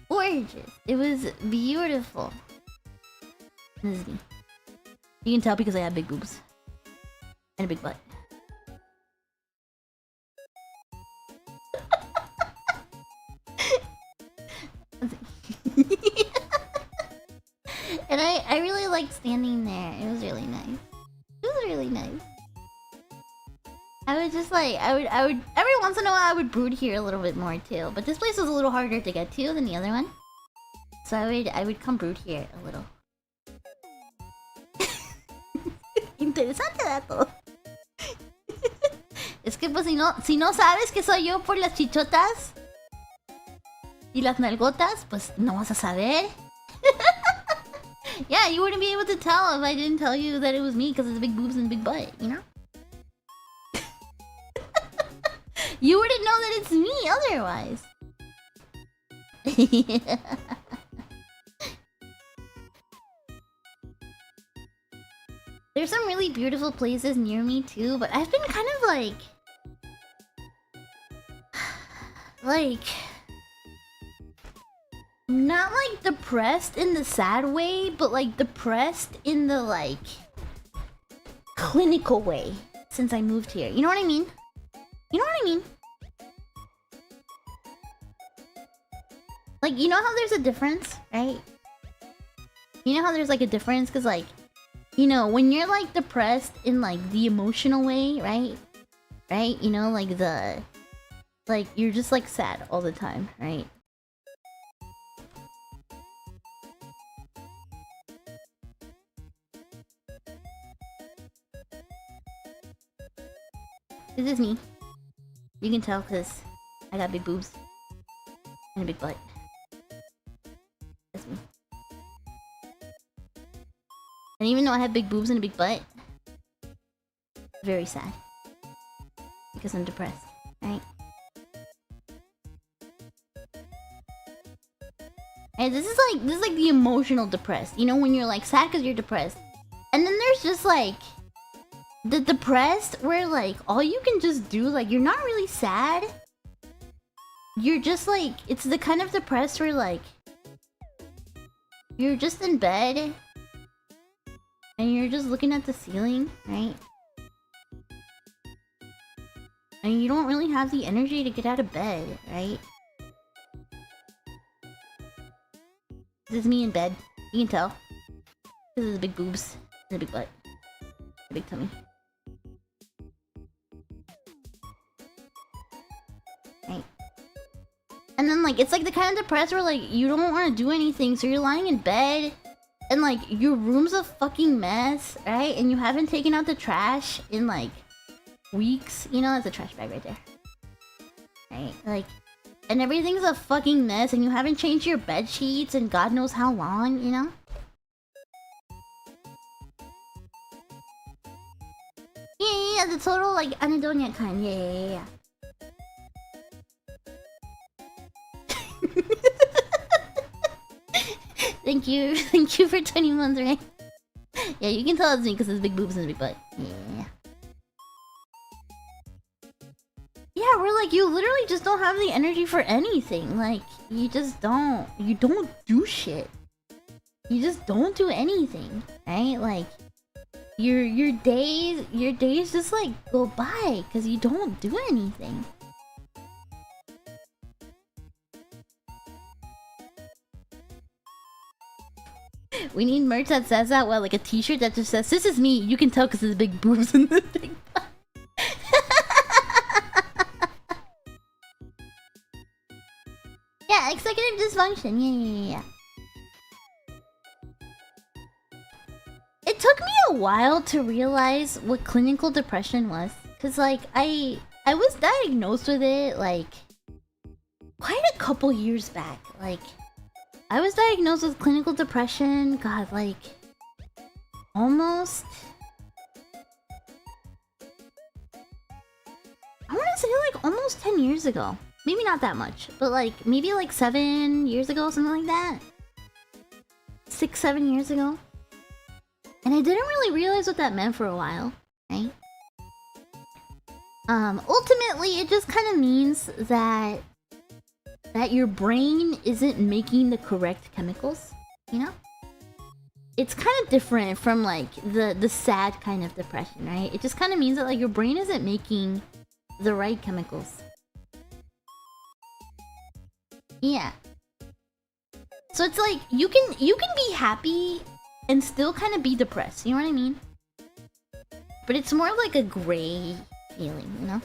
gorgeous. It was beautiful. This is me. You can tell because I have big boobs. And a big butt. And I really liked standing there. It was really nice. I would just like, I would every once in a while I would brood here a little bit more too. But this place was a little harder to get to than the other one. So I would come brood here a little. Interesante dato. Es que pues si no sabes que soy yo por las chichotas y las nalgotas, pues no vas a saber. Yeah, you wouldn't be able to tell if I didn't tell you that it was me because it's big boobs and big butt, you know? You wouldn't know that it's me otherwise. There's some really beautiful places near me too, but I've been kind of like not like depressed in the sad way, but like depressed in the like clinical way since I moved here. You know what I mean? You know what I mean? Like, you know how there's a difference, right? You know how there's like a difference? Because like, you know, when you're like depressed in like the emotional way, right? Right? You know, like the... Like, you're just like sad all the time, right? This is me. You can tell because I got big boobs and a big butt. That's me. And even though I have big boobs and a big butt, very sad. Because I'm depressed, right? And this is like the emotional depressed. You know, when you're like sad because you're depressed. And then there's just like the depressed where like all you can just do, like you're not really sad. You're just like, it's the kind of depressed where like you're just in bed and you're just looking at the ceiling, right? And you don't really have the energy to get out of bed, right? This is me in bed. You can tell. This is big boobs and a big butt. A big tummy. Right. And then like, it's like the kind of depressed where like, you don't want to do anything, so you're lying in bed. And like, your room's a fucking mess, right? And you haven't taken out the trash in like, weeks. You know, that's a trash bag right there. Right? Like... And everything's a fucking mess, and you haven't changed your bed sheets in God knows how long, you know? Yeah, the total, like, anhedonia kind. Yeah. Thank you for 20 months, right? Yeah, you can tell it's me because it's big boobs and a big butt. Yeah. Yeah, we're like, you literally just don't have the energy for anything. Like, you just don't. You don't do shit. You just don't do anything, right? Like, your days just like go by because you don't do anything. We need merch that says that. Well, like a T-shirt that just says, "This is me." You can tell because it's big boobs and the big butt. Yeah, executive dysfunction. Yeah. It took me a while to realize what clinical depression was, cause like I was diagnosed with it like quite a couple years back. Like I was diagnosed with clinical depression. God, like almost. I want to say like almost 10 years ago. Maybe not that much, but like maybe like 7 years ago, something like that. 6, 7 years ago. And I didn't really realize what that meant for a while, right? Ultimately, it just kind of means that your brain isn't making the correct chemicals, you know? It's kind of different from like the sad kind of depression, right? It just kind of means that like your brain isn't making the right chemicals. Yeah. So it's like you can be happy and still kind of be depressed. You know what I mean? But it's more like a gray feeling, you know?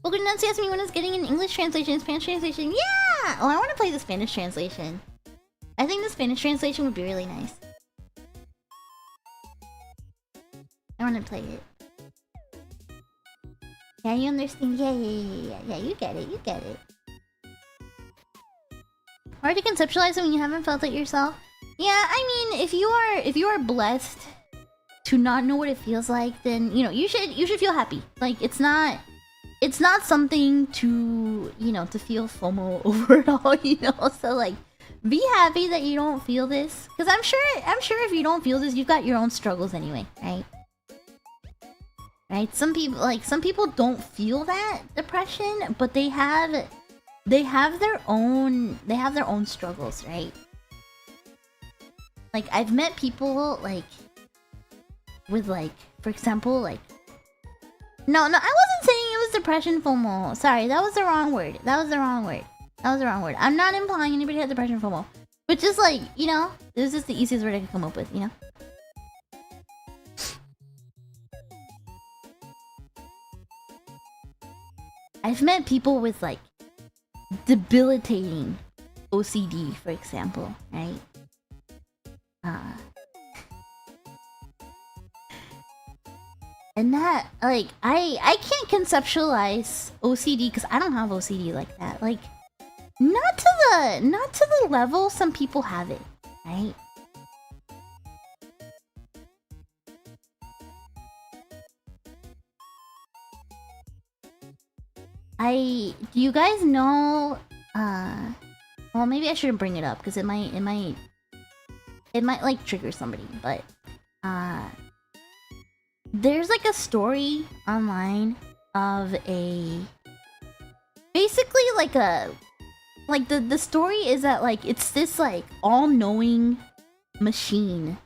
Well, Nancy asked me when it's getting an English translation, Spanish translation. Yeah! Oh, I want to play the Spanish translation. I think the Spanish translation would be really nice. I want to play it. Yeah, you understand? Yeah, you get it, you get it. Hard to conceptualize it when you haven't felt it yourself. Yeah, I mean, if you are blessed to not know what it feels like, then you know you should feel happy. Like it's not something to, you know, to feel FOMO over it all, you know. So like, be happy that you don't feel this, because I'm sure if you don't feel this, you've got your own struggles anyway, right? Right? Some people don't feel that depression, but they have their own struggles, right? Like I've met people like with like, for example, like no, I wasn't saying it was depression FOMO. Sorry, that was the wrong word. I'm not implying anybody had depression FOMO. But just like, you know, this is just the easiest word I could come up with, you know? I've met people with like debilitating OCD, for example, right? And that, like, I can't conceptualize OCD because I don't have OCD like that. Like, not to the level some people have it, right? Do you guys know? Well, maybe I shouldn't bring it up because it might like trigger somebody. But there's like a story online of basically like the story is that like it's this like all-knowing machine,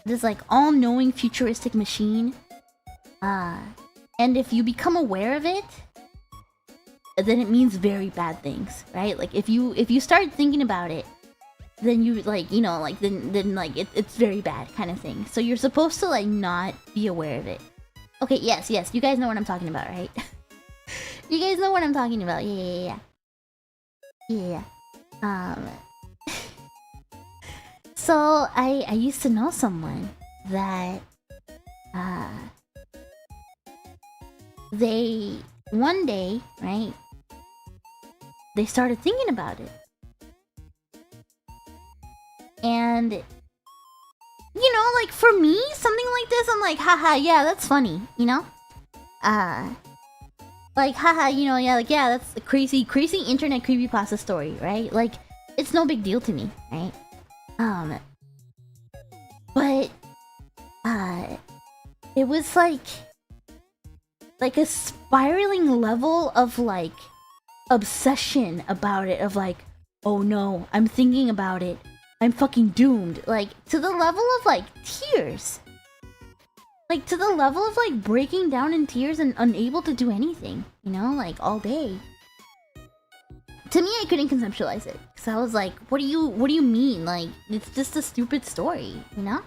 this like all-knowing futuristic machine, and if you become aware of it, then it means very bad things, right? Like if you start thinking about it, then you like, you know, like then like it's very bad kind of thing. So you're supposed to like not be aware of it. Okay, yes, you guys know what I'm talking about, right? You guys know what I'm talking about. Yeah. So I used to know someone that they one day, right, they started thinking about it. And you know, like for me, something like this, I'm like, haha, yeah, that's funny, you know? Like, haha, you know, yeah, like, yeah, that's a crazy internet creepypasta story, right? Like, it's no big deal to me, right? But it was like a spiraling level of like obsession about it, of like, oh no, I'm thinking about it, I'm fucking doomed, like to the level of like tears, like to the level of like breaking down in tears and unable to do anything, you know, like all day. To me, I couldn't conceptualize it because I was like, what do you mean? Like, it's just a stupid story, you know?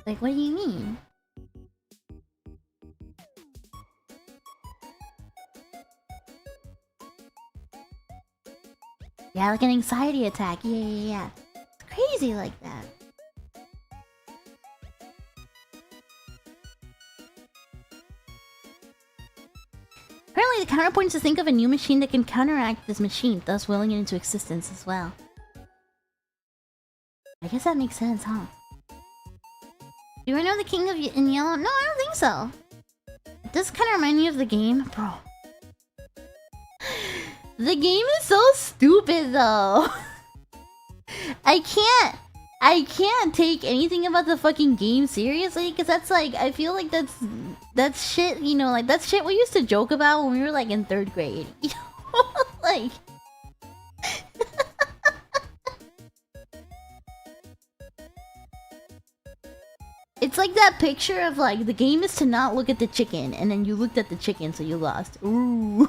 Like, what do you mean? Yeah, like an anxiety attack. Yeah. It's crazy like that. Apparently, the counterpoint is to think of a new machine that can counteract this machine, thus willing it into existence as well. I guess that makes sense, huh? Do I know the King of in Yellow? No, I don't think so. It does kind of remind me of the game, bro. The game is so stupid, though. I can't take anything about the fucking game seriously, because that's like, I feel like that's shit, you know, like that's shit we used to joke about when we were like in 3rd grade, you know, like. It's like that picture of like, the game is to not look at the chicken, and then you looked at the chicken, so you lost. Ooh.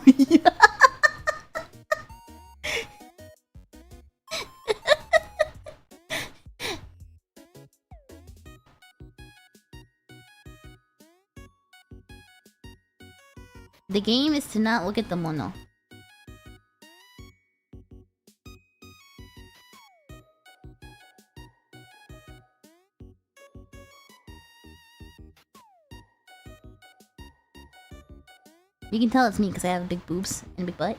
The game is to not look at the mono. You can tell it's me because I have big boobs and a big butt.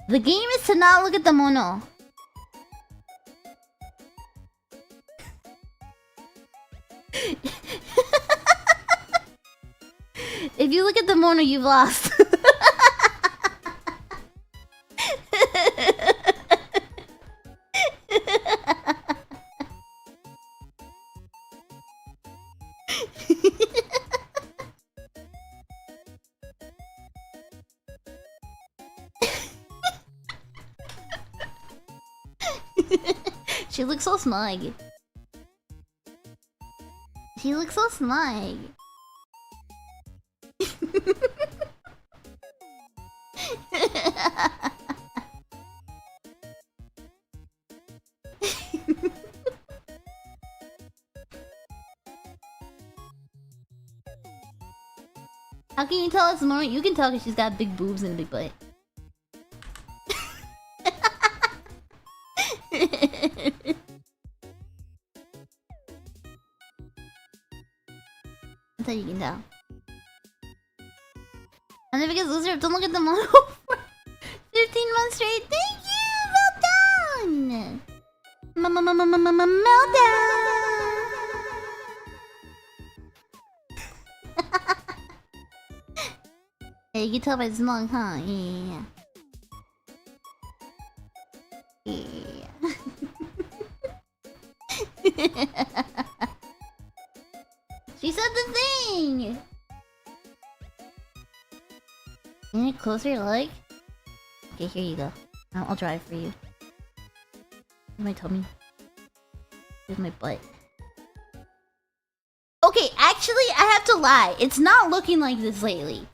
The game is to not look at the mono. If you look at the mono, you've lost. She looks so smug. She looks so smug. How can you tell it's Monet? You can tell because she's got big boobs and a big butt. That's how you can tell. And then because loser, don't look at the model for 15 months straight. Thank you! Meltdown! Meltdown! Yeah, you can tell by the smug, huh? Yeah. She said the thing! Can you closer your leg? Okay, here you go. I'll drive for you. Here's my tummy. Here's my butt. Okay, actually, I have to lie. It's not looking like this lately.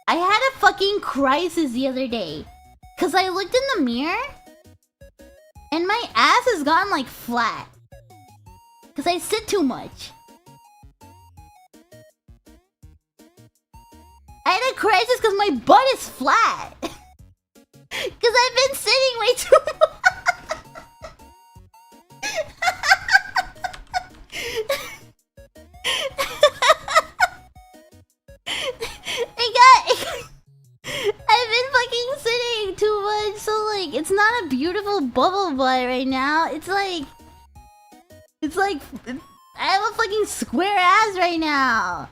I had a fucking crisis the other day. Cause I looked in the mirror and my ass has gone like flat. Cause I sit too much. I had a crisis cause my butt is flat. Cause I've been sitting way too much. I've been fucking sitting too much, so like it's not a beautiful bubble butt right now. It's like I have a fucking square ass right now.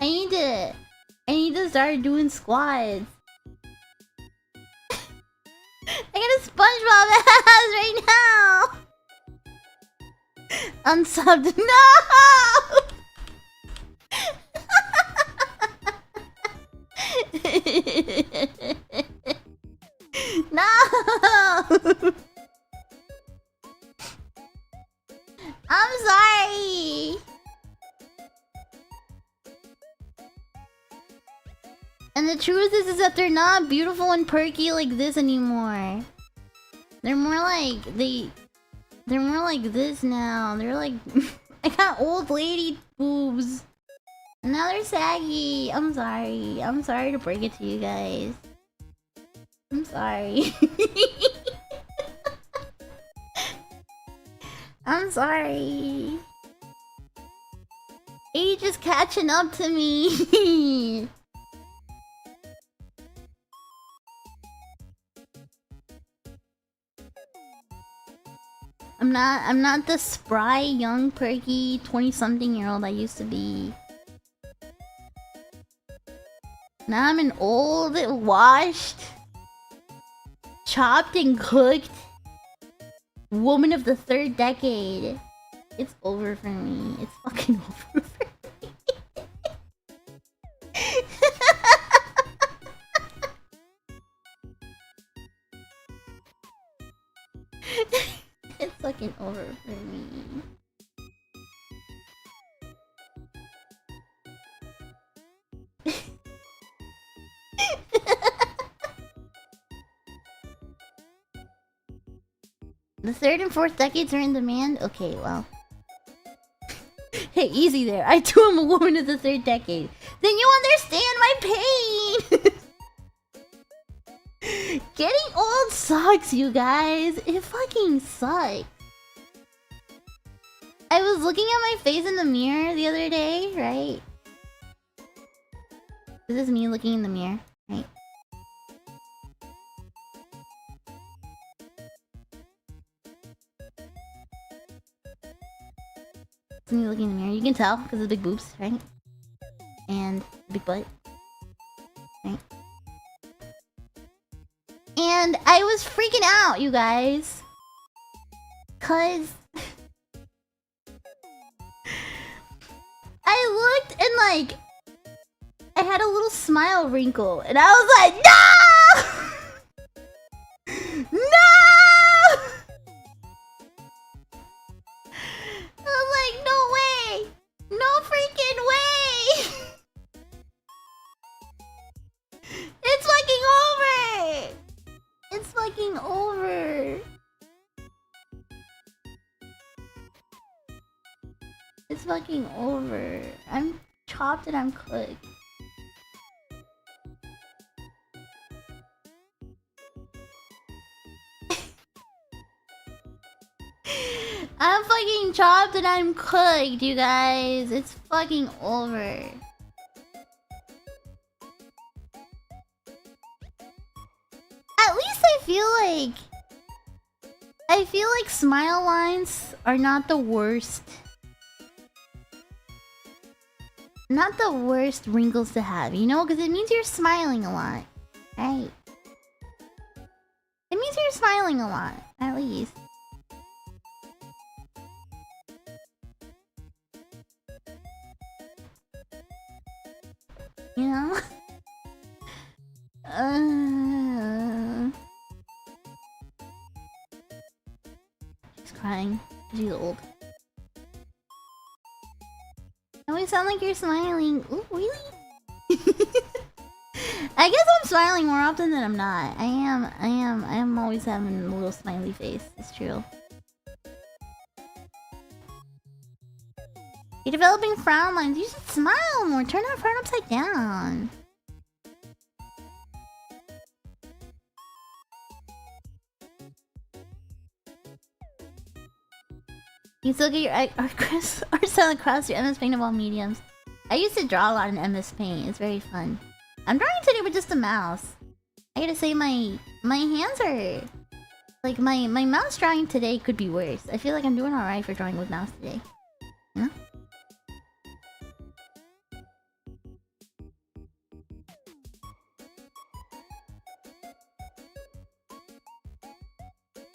I need to start doing squats. I got a SpongeBob ass right now. Unsubbed. No. No. I'm sorry. And the truth is that they're not beautiful and perky like this anymore. They're more like they're more like this now. They're like I got old lady boobs. Now they're saggy. I'm sorry. I'm sorry to break it to you guys. I'm sorry. I'm sorry. Age is catching up to me. I'm not the spry, young, perky, 20-something-year-old I used to be. Now I'm an old, washed, chopped and cooked woman of the third decade. It's over for me. It's fucking over for me. It's fucking over for me. The third and fourth decades are in demand? Okay, well. Hey, easy there. I too am a woman of the third decade. Then you understand my pain! Getting old sucks, you guys. It fucking sucks. I was looking at my face in the mirror the other day, right? This is me looking in the mirror, right? It's me looking in the mirror. You can tell because of the big boobs, right? And the big butt, right? And I was freaking out, you guys. Cause I looked and like I had a little smile wrinkle and I was like, no! No! I was like, no way! No freaking way! It's fucking over! It's fucking over. It's fucking over. I'm chopped and I'm cooked. I'm fucking chopped and I'm cooked, you guys. It's fucking over. At least I feel like smile lines are not the worst. Not the worst wrinkles to have, you know? Because it means you're smiling a lot. Right? It means you're smiling a lot, at least. You know? She's crying. She's old. You always sound like you're smiling. Ooh, really? I guess I'm smiling more often than I'm not. I am always having a little smiley face. It's true. You're developing frown lines. You should smile more. Turn that frown upside down. You still get your art style across your MS Paint of all mediums. I used to draw a lot in MS Paint. It's very fun. I'm drawing today with just a mouse. I gotta say my hands are... Like, my mouse drawing today could be worse. I feel like I'm doing alright for drawing with mouse today. You know?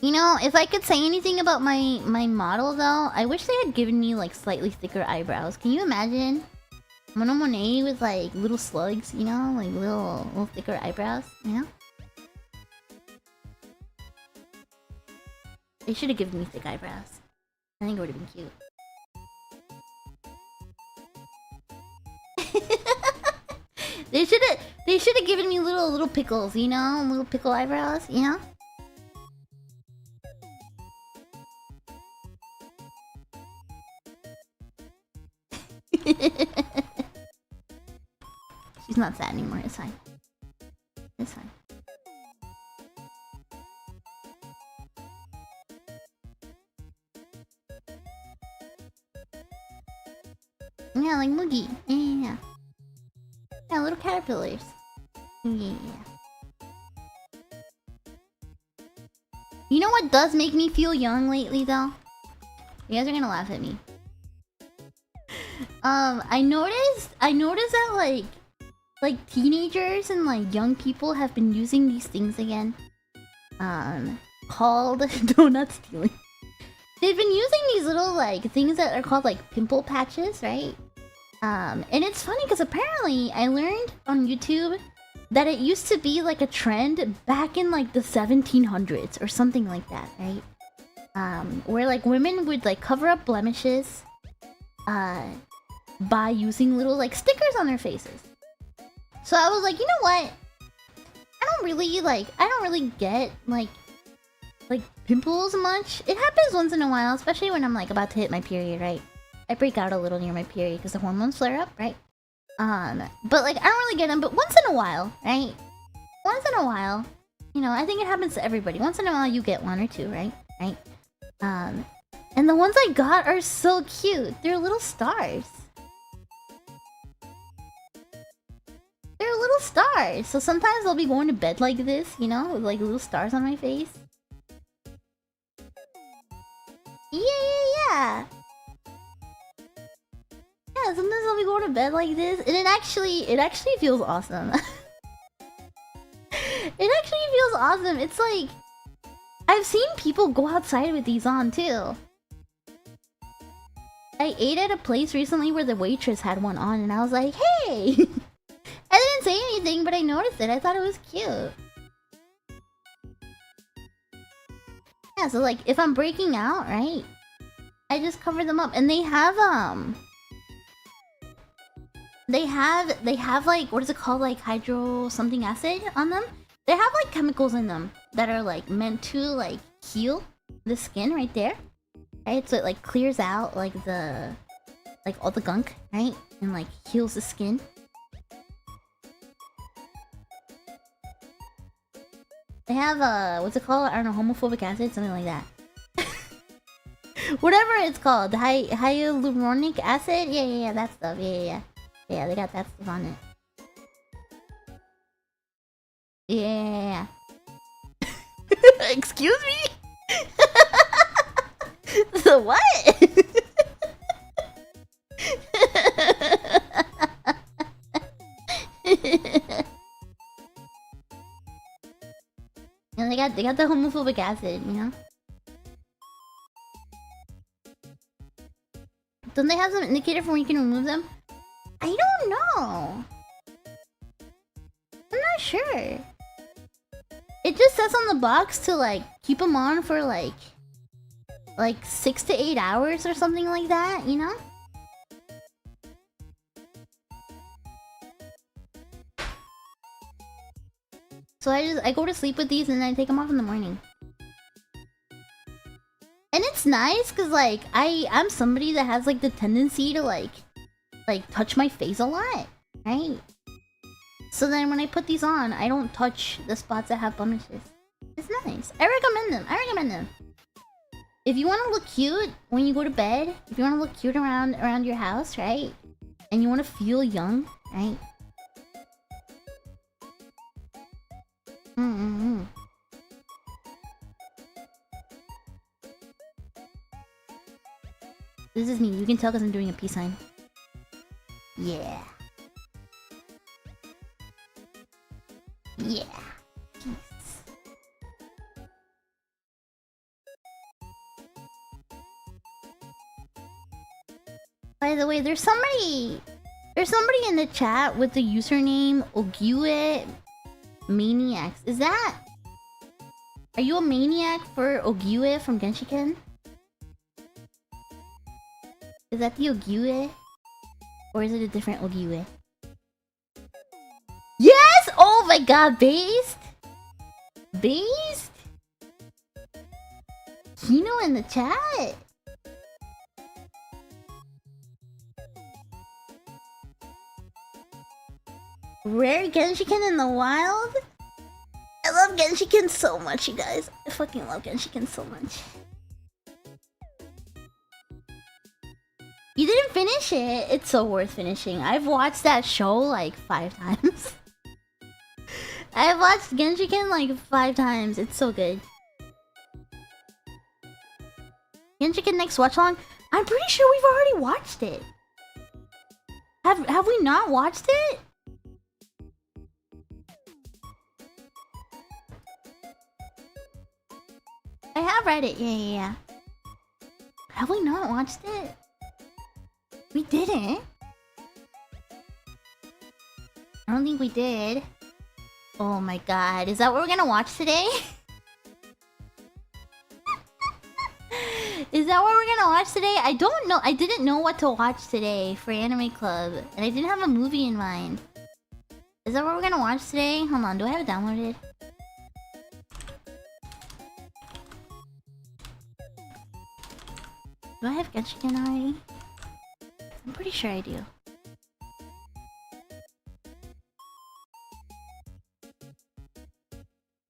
You know, if I could say anything about my model though, I wish they had given me like slightly thicker eyebrows. Can you imagine? Monet with like little slugs, you know? Like little thicker eyebrows, you know? They should have given me thick eyebrows. I think it would have been cute. They should have given me little pickles, you know? Little pickle eyebrows, you know? She's not sad anymore, it's fine. It's fine. Yeah, like Moogie. Yeah. Yeah, little caterpillars. Yeah. You know what does make me feel young lately though? You guys are gonna laugh at me. I noticed that like teenagers and like young people have been using these things again. Called donut stealing. They've been using these little like things that are called like pimple patches, right? And it's funny because apparently I learned on YouTube that it used to be like a trend back in like the 1700s or something like that, right? Where like women would like cover up blemishes by using little like stickers on their faces. So I was like, you know what? I don't really get like like pimples much. It happens once in a while, especially when I'm like about to hit my period, right? I break out a little near my period because the hormones flare up, right? But like I don't really get them, but once in a while, right? Once in a while, you know, I think it happens to everybody. Once in a while you get one or two, right? Right? And the ones I got are so cute. They're little stars. They're little stars. So sometimes I'll be going to bed like this, you know, with like little stars on my face. Yeah. Yeah, sometimes I'll be going to bed like this, and it actually feels awesome. It actually feels awesome. It's like I've seen people go outside with these on too. I ate at a place recently where the waitress had one on, and I was like, "Hey!" I didn't say anything, but I noticed it. I thought it was cute. Yeah, so like if I'm breaking out, right? I just cover them up, and they have like, what is it called, like hydro something acid on them. They have like chemicals in them that are like meant to like heal the skin right there, right? So it like clears out like all the gunk, right? And like heals the skin. They have what's it called? I don't know, homophobic acid, something like that. Whatever it's called, hyaluronic acid. Yeah, that stuff. Yeah, they got that stuff on it. Yeah. Excuse me? The what? And they got the homophobic acid, you know? Don't they have some indicator for when you can remove them? I don't know. I'm not sure. It just says on the box to like keep them on for like 6 to 8 hours or something like that, you know? So I go to sleep with these and then I take them off in the morning. And it's nice cuz like I'm somebody that has like the tendency to like touch my face a lot, right? So then when I put these on, I don't touch the spots that have blemishes. It's nice. I recommend them. If you want to look cute when you go to bed, if you want to look cute around your house, right? And you want to feel young, right? This is me. You can tell because I'm doing a peace sign. Yeah. Yeah. Peace. By the way, there's somebody in the chat with the username Ogiwe Maniacs. Is that... Are you a maniac for Ogiwe from Genshiken? Is that the Ogiwe? Or is it a different Ogiwe? Yes! Oh my god, Based? Based? Kino in the chat? Rare Genshiken in the wild? I love Genshiken so much, you guys. I fucking love Genshiken so much. You didn't finish it? It's so worth finishing. I've watched that show like 5 times. I've watched Genshiken like 5 times. It's so good. Genshiken next watch along? I'm pretty sure we've already watched it. Have we not watched it? I have read it. Yeah. Have we not watched it? We didn't. I don't think we did. Oh my god. Is that what we're gonna watch today? Is that what we're gonna watch today? I don't know. I didn't know what to watch today for Anime Club. And I didn't have a movie in mind. Is that what we're gonna watch today? Hold on. Do I have it downloaded? Do I have Genshiken already? I'm pretty sure I do.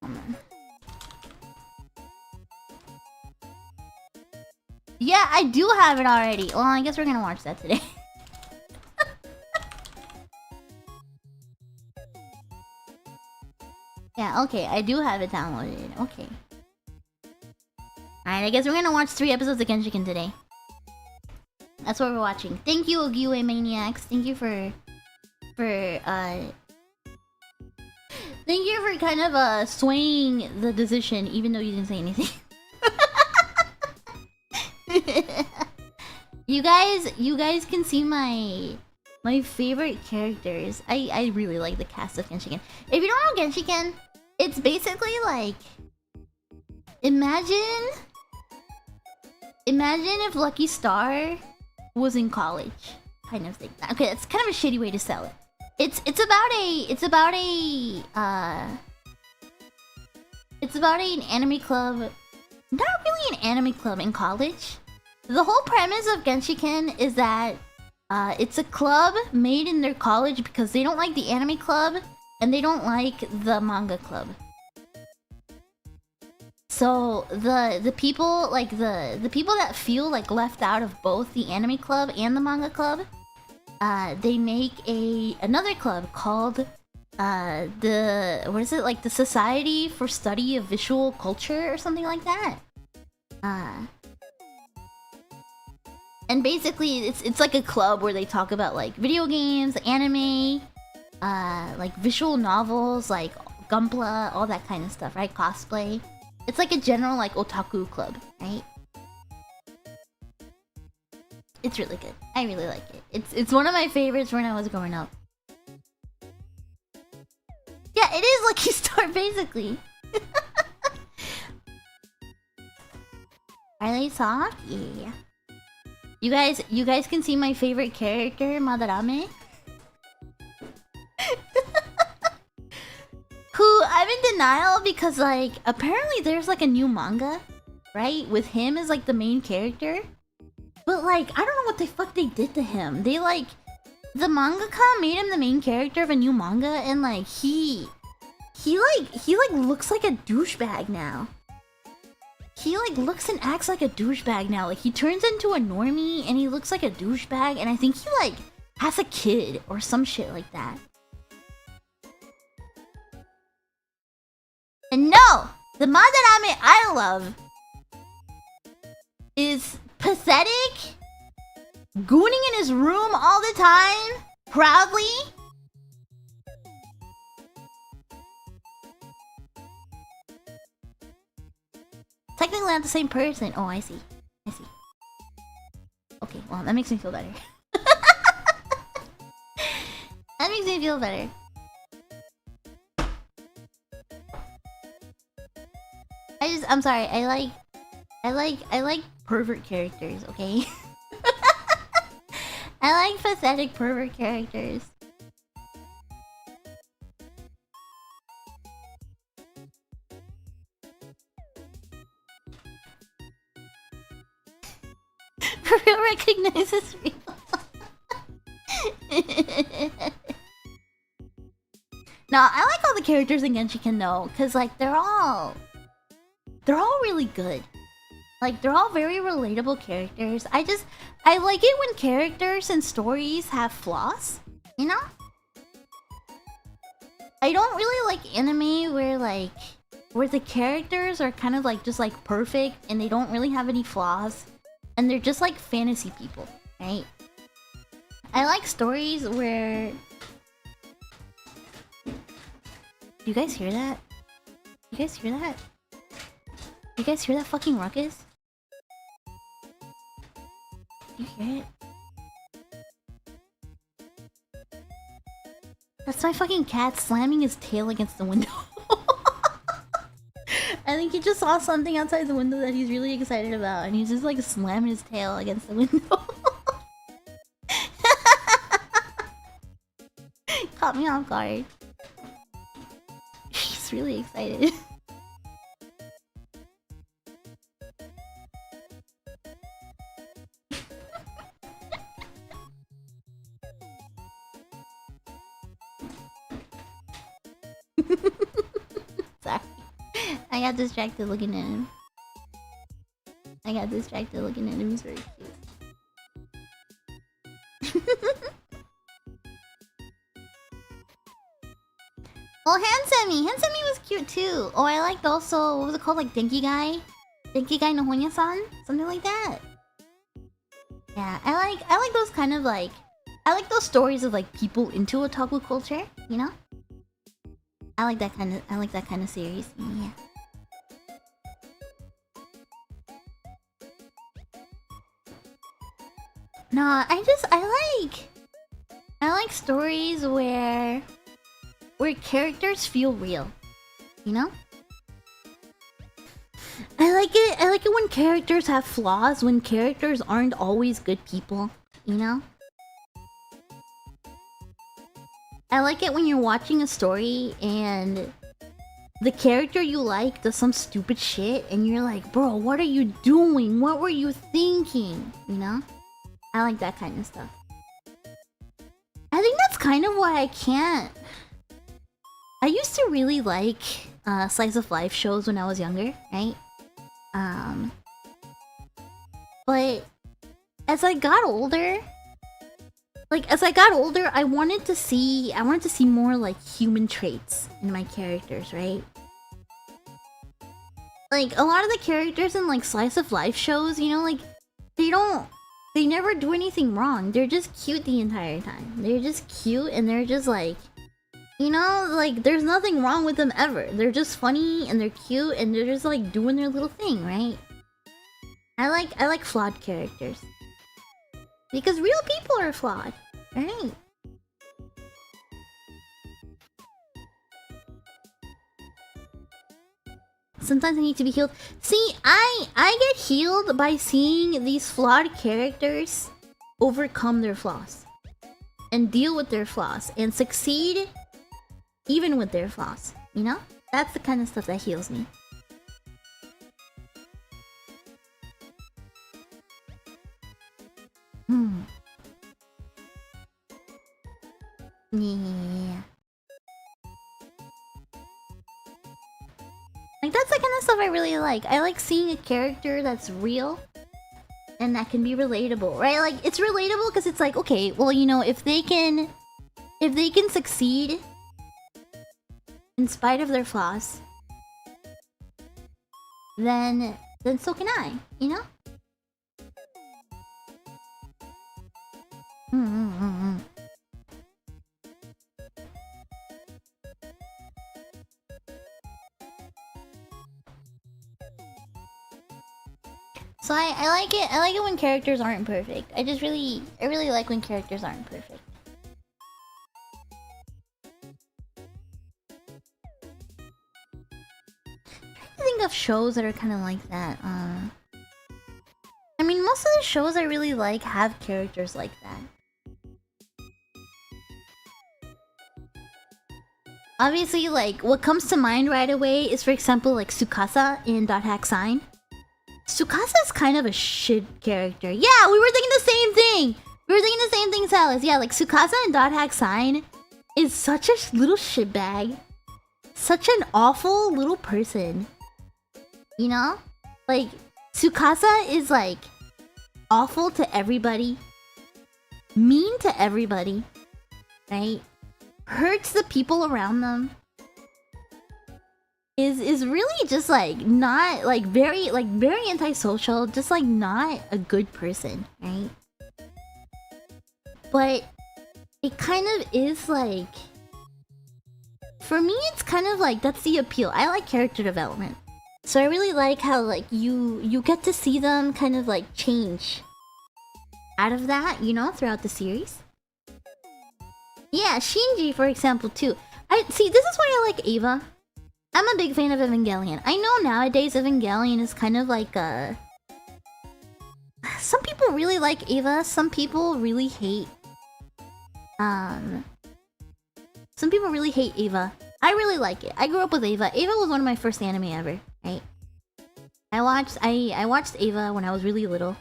Hold on. Yeah, I do have it already. Well, I guess we're gonna watch that today. Yeah, okay, I do have it downloaded. Okay. Alright, I guess we're gonna watch 3 episodes of Genshiken today. That's what we're watching. Thank you, Ogiwe Maniacs. Thank you for thank you for kind of swaying the decision even though you didn't say anything. You guys can see my favorite characters. I really like the cast of Genshiken. If you don't know Genshiken, it's basically like imagine if Lucky Star was in college, kind of thing. Okay, that's kind of a shitty way to sell it. It's about an anime club. Not really an anime club in college. The whole premise of Genshiken is that it's a club made in their college because they don't like the anime club and they don't like the manga club. So the people like the people that feel like left out of both the anime club and the manga club, they make another club called the Society for Study of Visual Culture or something like that. And basically it's like a club where they talk about like video games, anime, like visual novels, like Gunpla, all that kind of stuff, right? Cosplay. It's like a general like otaku club, right? It's really good. I really like it. It's one of my favorites when I was growing up. Yeah, it is Lucky Star basically. Are they soft? Yeah. You guys can see my favorite character, Madarame. Who I'm in denial because like apparently there's like a new manga, right? With him as like the main character. But like I don't know what the fuck they did to him. They like the mangaka made him the main character of a new manga and like he looks like a douchebag now. He like looks and acts like a douchebag now. Like he turns into a normie and he looks like a douchebag and I think he like has a kid or some shit like that. And no! The Madarame I love is pathetic, gooning in his room all the time, proudly. Technically not the same person. Oh, I see. I see. Okay, well, that makes me feel better. That makes me feel better. I'm sorry. I like pervert characters, okay? I like pathetic pervert characters. Real recognizes real. No, I like all the characters in Genshiken though, cause like they're all really good. Like they're all very relatable characters. I like it when characters and stories have flaws, you know? I don't really like anime where the characters are kind of like just like perfect and they don't really have any flaws and they're just like fantasy people, right? I like stories where... You guys hear that? You guys hear that? You guys hear that fucking ruckus? You hear it? That's my fucking cat slamming his tail against the window. I think he just saw something outside the window that he's really excited about, and he's just like slamming his tail against the window. Caught me off guard. He's really excited. I got distracted looking at him. He's very cute. Oh, Hansemi was cute too. Oh, I liked also, what was it called? Like Denki Guy no Honya-san? Something like that. Yeah, I like those kind of like... I like those stories of like people into otaku culture, you know? I like that kind of series. Yeah. No, I like stories where characters feel real, you know? I like it when characters have flaws, when characters aren't always good people, you know? I like it when you're watching a story and the character you like does some stupid shit and you're like, bro, what are you doing? What were you thinking? You know? I like that kind of stuff. I think that's kind of why I can't... I used to really like slice of life shows when I was younger, right? But as I got older, I wanted to see more like human traits in my characters, right? Like a lot of the characters in like slice of life shows, you know, like they never do anything wrong. They're just cute the entire time. They're just cute and they're just like, you know, like there's nothing wrong with them ever. They're just funny and they're cute and they're just like doing their little thing, right? I like flawed characters. Because real people are flawed, right? Sometimes I need to be healed. See, I get healed by seeing these flawed characters overcome their flaws. And deal with their flaws. And succeed even with their flaws. You know? That's the kind of stuff that heals me. Yeah. Like, that's the kind of stuff I really like. I like seeing a character that's real and that can be relatable, right? Like, it's relatable because it's like, okay, well, you know, if they can succeed in spite of their flaws, then so can I, you know? So I like it. I like it when characters aren't perfect. I really like when characters aren't perfect. I think of shows that are kind of like that. I mean, most of the shows I really like have characters like that. Obviously, like, what comes to mind right away is, for example, like Tsukasa in Dot Hack Sign. Tsukasa's kind of a shit character. Yeah, we were thinking the same thing! We were thinking the same thing, Salas. Yeah, like, Tsukasa in Dot Hack Sign is such a little shitbag. Such an awful little person. You know? Like, Tsukasa is, like, awful to everybody. Mean to everybody. Right? Hurts the people around them. Is really just like not like very antisocial, just like not a good person, right? But it kind of is like, for me it's kind of like, that's the appeal. I like character development. So I really like how like you get to see them kind of like change out of that, you know, throughout the series. Yeah, Shinji for example too. See, this is why I like Eva. I'm a big fan of Evangelion. I know nowadays Evangelion is kind of like a... Some people really like Eva, some people really hate... Some people really hate Eva. I really like it. I grew up with Eva. Eva was one of my first anime ever, right? I watched Eva when I was really little.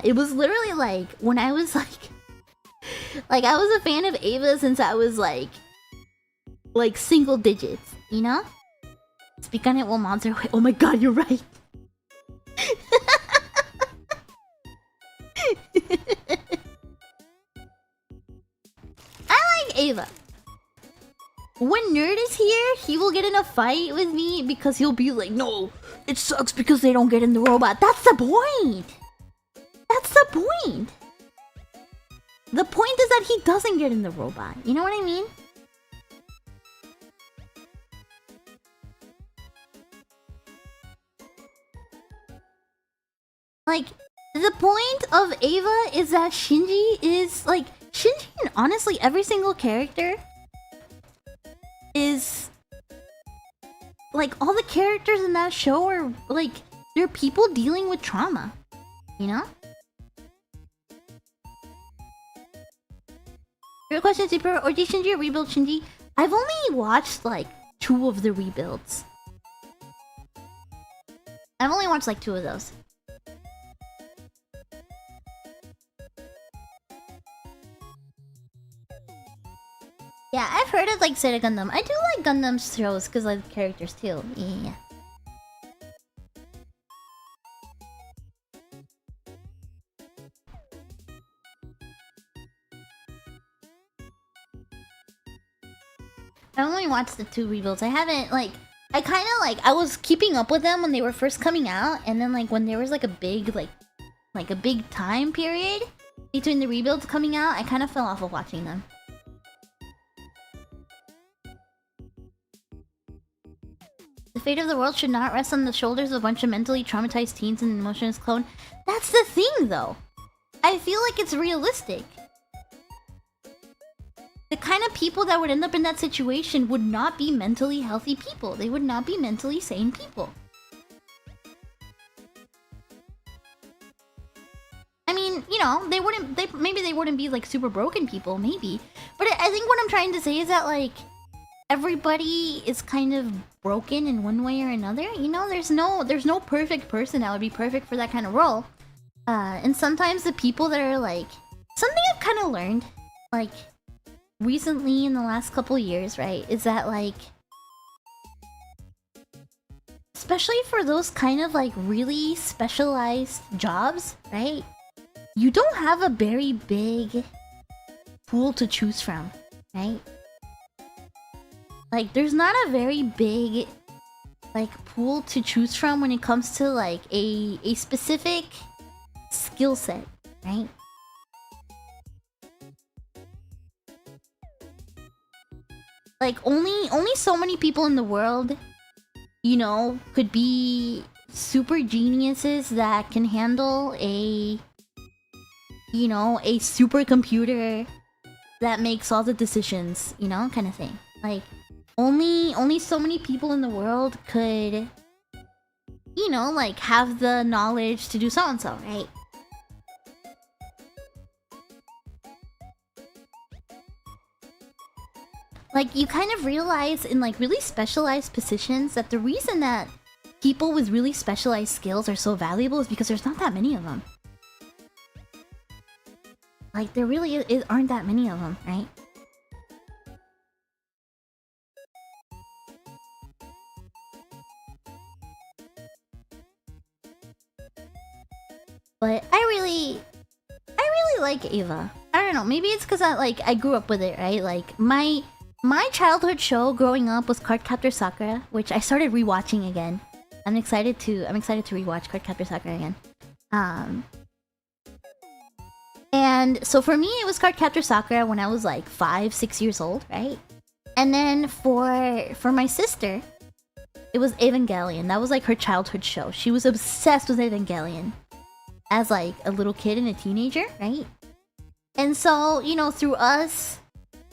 It was literally like, when I was like... Like, I was a fan of Eva since I was like single digits, you know? Speak on it while mobs are away. Oh my god, you're right. I like Ava. When Nerd is here, he will get in a fight with me because he'll be like, no, it sucks because they don't get in the robot. That's the point. That's the point. The point is that he doesn't get in the robot. You know what I mean? Like, the point of Ava is that Shinji is, like, Shinji and honestly every single character is... Like, all the characters in that show are, like, they're people dealing with trauma. You know? Your question, Super, or did Shinji or rebuild Shinji? I've only watched, like, 2 of the rebuilds. I've only watched, like, 2 of those. Yeah, I've heard of, like, Sega Gundam. I do like Gundam shows because I like the characters, too. Yeah. I only watched the 2 rebuilds. I haven't, like... I kind of, like... I was keeping up with them when they were first coming out. And then, like, when there was, like, a big, like a big time period between the rebuilds coming out, I kind of fell off of watching them. The fate of the world should not rest on the shoulders of a bunch of mentally traumatized teens and an emotionless clone. That's the thing, though. I feel like it's realistic. The kind of people that would end up in that situation would not be mentally healthy people. They would not be mentally sane people. I mean, you know, maybe they wouldn't be, like, super broken people, maybe. But I think what I'm trying to say is that, like, everybody is kind of broken in one way or another. You know, there's no perfect person that would be perfect for that kind of role. And sometimes the people that are, like... Something I've kind of learned, like... recently in the last couple years, right, is that, like, especially for those kind of, like, really specialized jobs, right, you don't have a very big pool to choose from, right? Like, there's not a very big, like, pool to choose from when it comes to, like, a specific skill set, right? Like, only so many people in the world, you know, could be super geniuses that can handle a, you know, a supercomputer that makes all the decisions, you know, kind of thing. Like, only so many people in the world could, you know, like, have the knowledge to do so-and-so, right? Like, you kind of realize in, like, really specialized positions that the reason that people with really specialized skills are so valuable is because there's not that many of them. Like, there really aren't that many of them, right? But I really like Ava. I don't know, maybe it's because I grew up with it, right? Like, my childhood show growing up was Cardcaptor Sakura, which I started rewatching again. I'm excited to rewatch Cardcaptor Sakura again. And so for me, it was Cardcaptor Sakura when I was like 5-6 years old, right? And then for my sister, it was Evangelion. That was like her childhood show. She was obsessed with Evangelion as like a little kid and a teenager, right? And so, you know, through us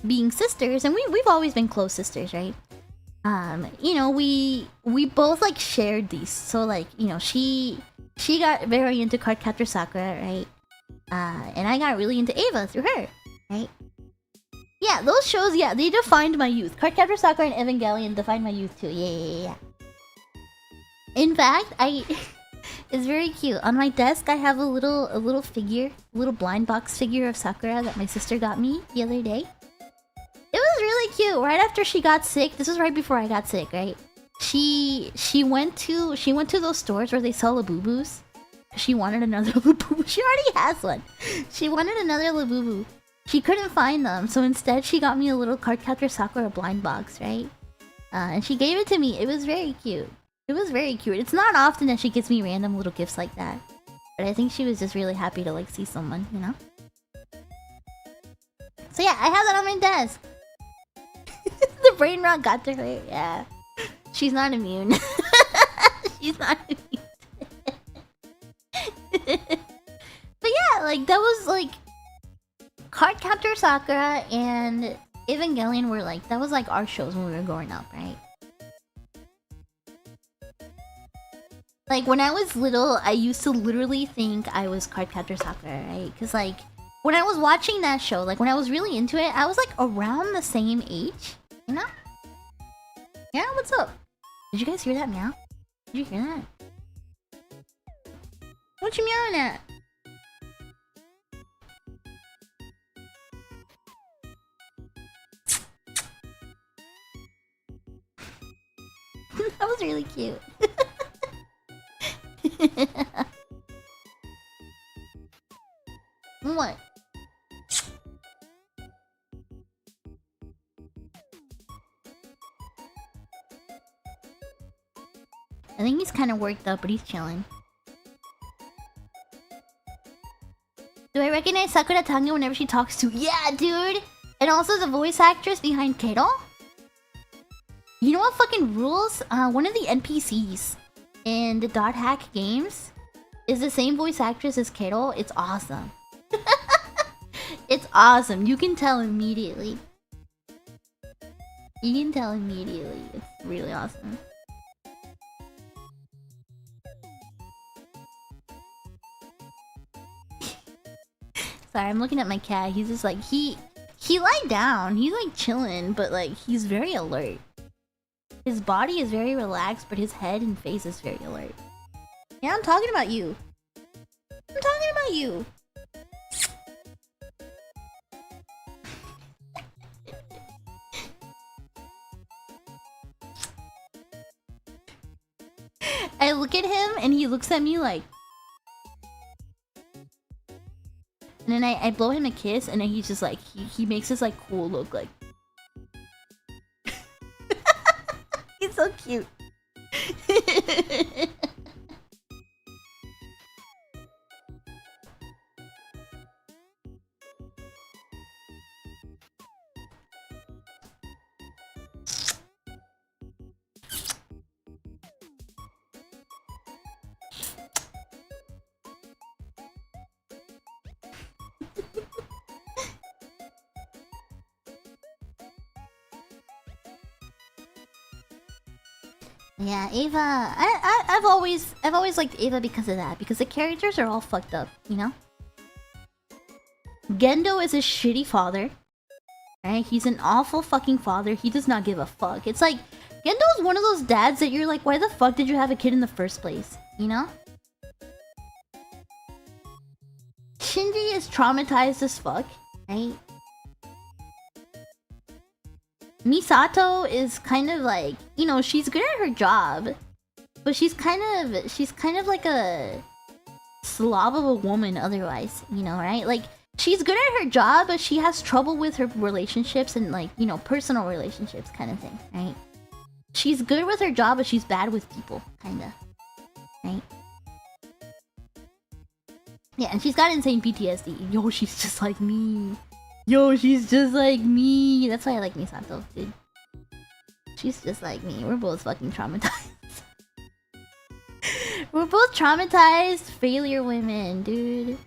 being sisters, and we've always been close sisters, right? You know, we both like shared these. So like, you know, she got very into Cardcaptor Sakura, right? And I got really into Ava through her, right? Yeah, those shows, yeah, they defined my youth. Cardcaptor Sakura and Evangelion defined my youth too. Yeah. In fact, it's very cute. On my desk, I have a little figure, a little blind box figure of Sakura that my sister got me the other day. It was really cute. Right after she got sick, this was right before I got sick, right? she went to those stores where they sell Labubus. She wanted another Labubu. She already has one. She wanted another Labubu. She couldn't find them, so instead she got me a little Cardcaptor Sakura blind box, right? And she gave it to me. It was very cute. It was very cute. It's not often that she gives me random little gifts like that. But I think she was just really happy to like see someone, you know? So yeah, I have that on my desk. The brain rot got to her, yeah. She's not immune. She's not immune. But yeah, like that was like Cardcaptor Sakura and Evangelion were like, that was like our shows when we were growing up, right? Like when I was little, I used to literally think I was Cardcaptor Sakura, right? Because like when I was watching that show, like when I was really into it, I was like around the same age, you know? Yeah, what's up? Did you guys hear that meow? Did you hear that? What you meowing at? That was really cute. What? I think he's kind of worked up, but he's chilling. Do I recognize Sakura Tango whenever she talks to? Yeah, dude! And also the voice actress behind Keto? You know what fucking rules? One of the NPCs in the Dot Hack games is the same voice actress as Keto. It's awesome. It's awesome. You can tell immediately. You can tell immediately. It's really awesome. Sorry, I'm looking at my cat. He's just like, he lied down. He's like chilling, but like he's very alert. His body is very relaxed, but his head and face is very alert. Yeah, I'm talking about you. I'm talking about you. I look at him and he looks at me like... And then I blow him a kiss and then he's just like... He makes this like cool look like... He's so cute. Yeah, Ava. I've always liked Ava because of that. Because the characters are all fucked up, you know. Gendo is a shitty father, right? He's an awful fucking father. He does not give a fuck. It's like Gendo is one of those dads that you're like, why the fuck did you have a kid in the first place? You know. Shinji is traumatized as fuck, right? Misato is kind of like, you know, she's good at her job, but she's kind of like a slob of a woman otherwise, you know, right? Like she's good at her job, but she has trouble with her relationships and like, you know, personal relationships kind of thing, right? She's good with her job, but she's bad with people, kind of, right? Yeah, and she's got insane PTSD. Yo, she's just like me. Yo, she's just like me. That's why I like Misato, dude. She's just like me. We're both fucking traumatized. We're both traumatized failure women, dude.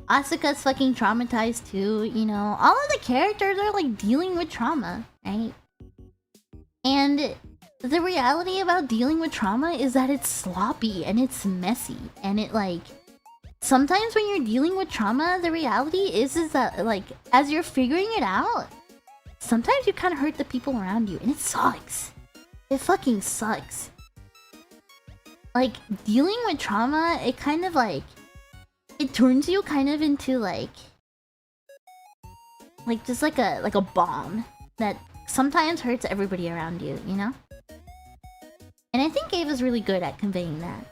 Asuka's fucking traumatized too, you know. All of the characters are like dealing with trauma, right? And the reality about dealing with trauma is that it's sloppy and it's messy and it like sometimes when you're dealing with trauma, the reality is that like as you're figuring it out, sometimes you kind of hurt the people around you and it sucks. It fucking sucks. Like dealing with trauma, it kind of like it turns you kind of into like Like just like a bomb that sometimes hurts everybody around you, you know? And I think Ava's really good at conveying that.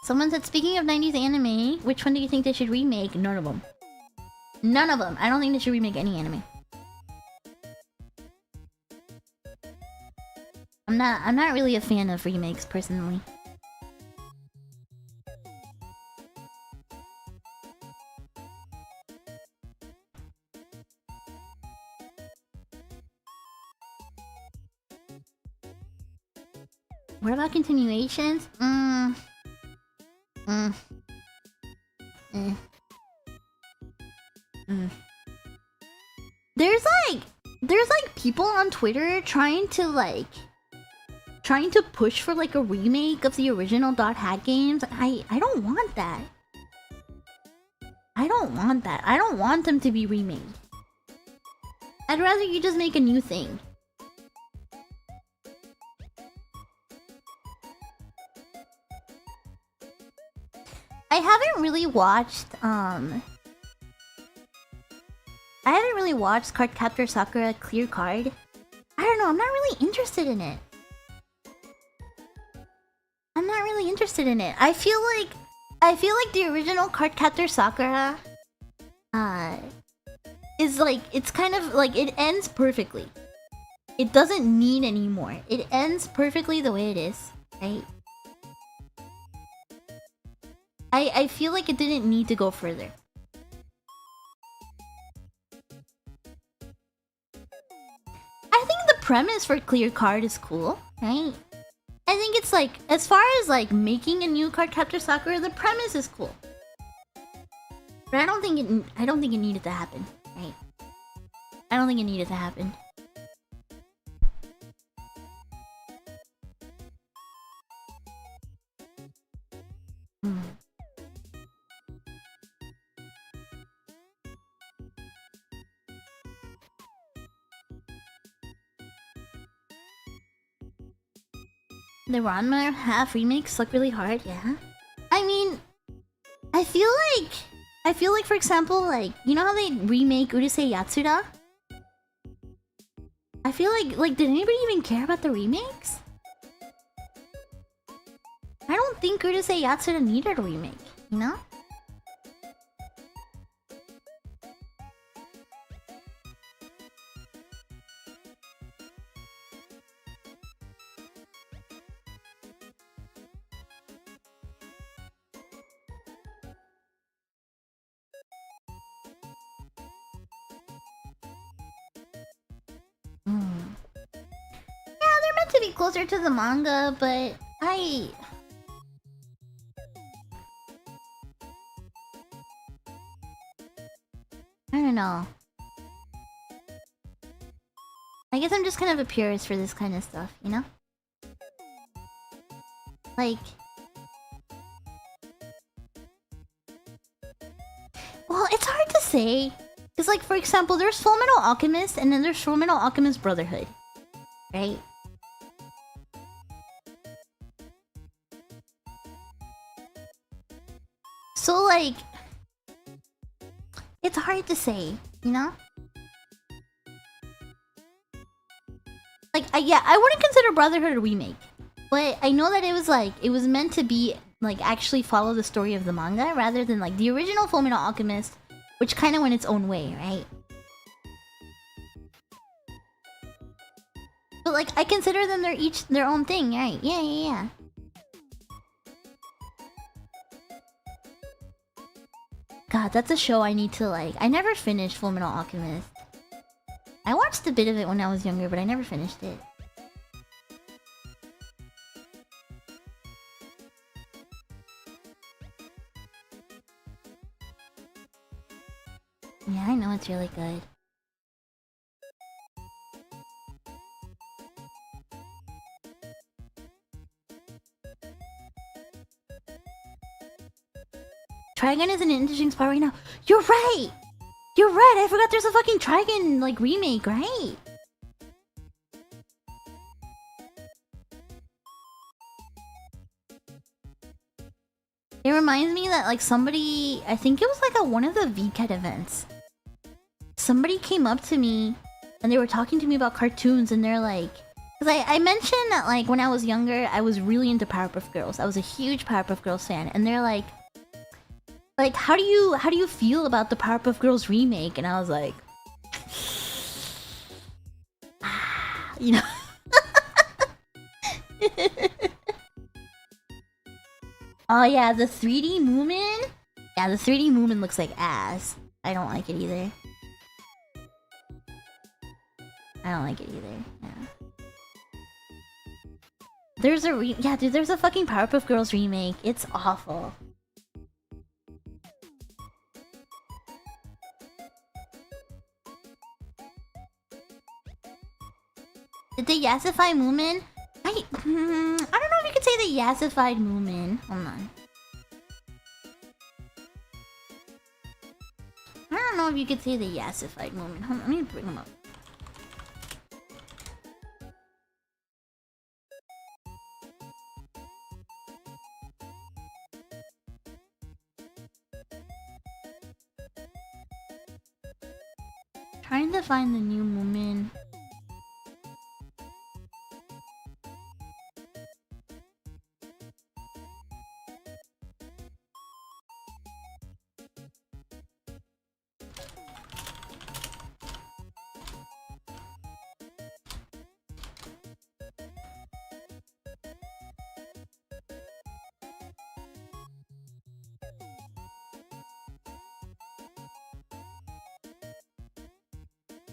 Someone said, speaking of 90s anime, which one do you think they should remake? None of them. None of them. I don't think they should remake any anime. I'm not really a fan of remakes personally. What about continuations? There's like people on Twitter trying to push for like a remake of the original Dot Hack games. I don't want that. I don't want that. I don't want them to be remade. I'd rather you just make a new thing. I haven't really watched Cardcaptor Sakura Clear Card. I don't know, I'm not really interested in it. I feel like the original Cardcaptor Sakura is like, it's kind of like, it ends perfectly. It doesn't need any more. It ends perfectly the way it is, right? I feel like it didn't need to go further. I think the premise for Clear Card is cool, right? I think it's like, as far as like making a new Cardcaptor Sakura, the premise is cool. But I don't think it needed to happen, right? I don't think it needed to happen. The Ranma half remakes suck really hard, yeah. I mean, I feel like for example, like, you know how they remake Urusei Yatsura? I feel like did anybody even care about the remakes? I don't think Urusei Yatsura needed a remake, you know? To be closer to the manga, but I don't know. I guess I'm just kind of a purist for this kind of stuff, you know? Like, well, it's hard to say. Because, like, for example, there's Full Metal Alchemist and then there's Full Metal Alchemist Brotherhood, right? So, like, it's hard to say, you know? Like, yeah, I wouldn't consider Brotherhood a remake. But I know that it was, like, it was meant to be, like, actually follow the story of the manga rather than, like, the original Fullmetal Alchemist, which kind of went its own way, right? But, like, I consider them they're each their own thing, right? Yeah. God, that's a show I need to, like... I never finished Fullmetal Alchemist. I watched a bit of it when I was younger, but I never finished it. Yeah, I know it's really good. Trigun is in an interesting spot right now. You're right! You're right! I forgot there's a fucking Trigun, like, remake, right? reminds me that like somebody, I think it was like at one of the VCAT events. Somebody came up to me and they were talking to me about cartoons and they're like, because I mentioned that like when I was younger, I was really into Powerpuff Girls. I was a huge Powerpuff Girls fan, and they're like, how do you feel about the Powerpuff Girls remake? And I was like, you know. Oh yeah, the 3D Moomin? Yeah, the 3D Moomin looks like ass. I don't like it either. I don't like it either, yeah. There's a yeah, dude, there's a fucking Powerpuff Girls remake. It's awful. Did they yassify Moomin? I don't know if you could say the yassified Moomin. Hold on. I don't know if you could say the yassified Moomin. Hold on, let me bring him up. Trying to find the new Moomin.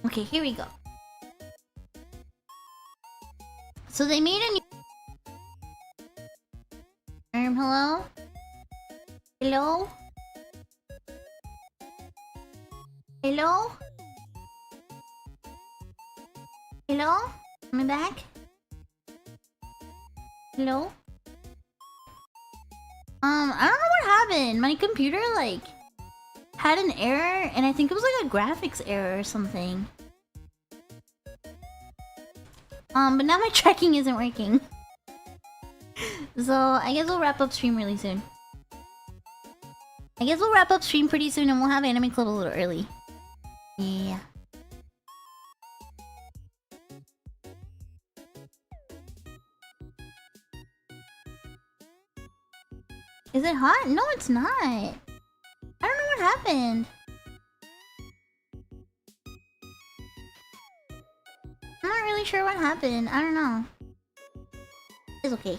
Okay, here we go. So they made a new... hello? Hello? Hello? Hello? Am I back? Hello? I don't know what happened. My computer, like, had an error, and I think it was like a graphics error or something. But now my tracking isn't working. So, I guess we'll wrap up stream really soon. I guess we'll wrap up stream pretty soon and we'll have Anime Club a little early. Yeah. Is it hot? No, it's not. I don't know what happened. I'm not really sure what happened. I don't know. It's okay.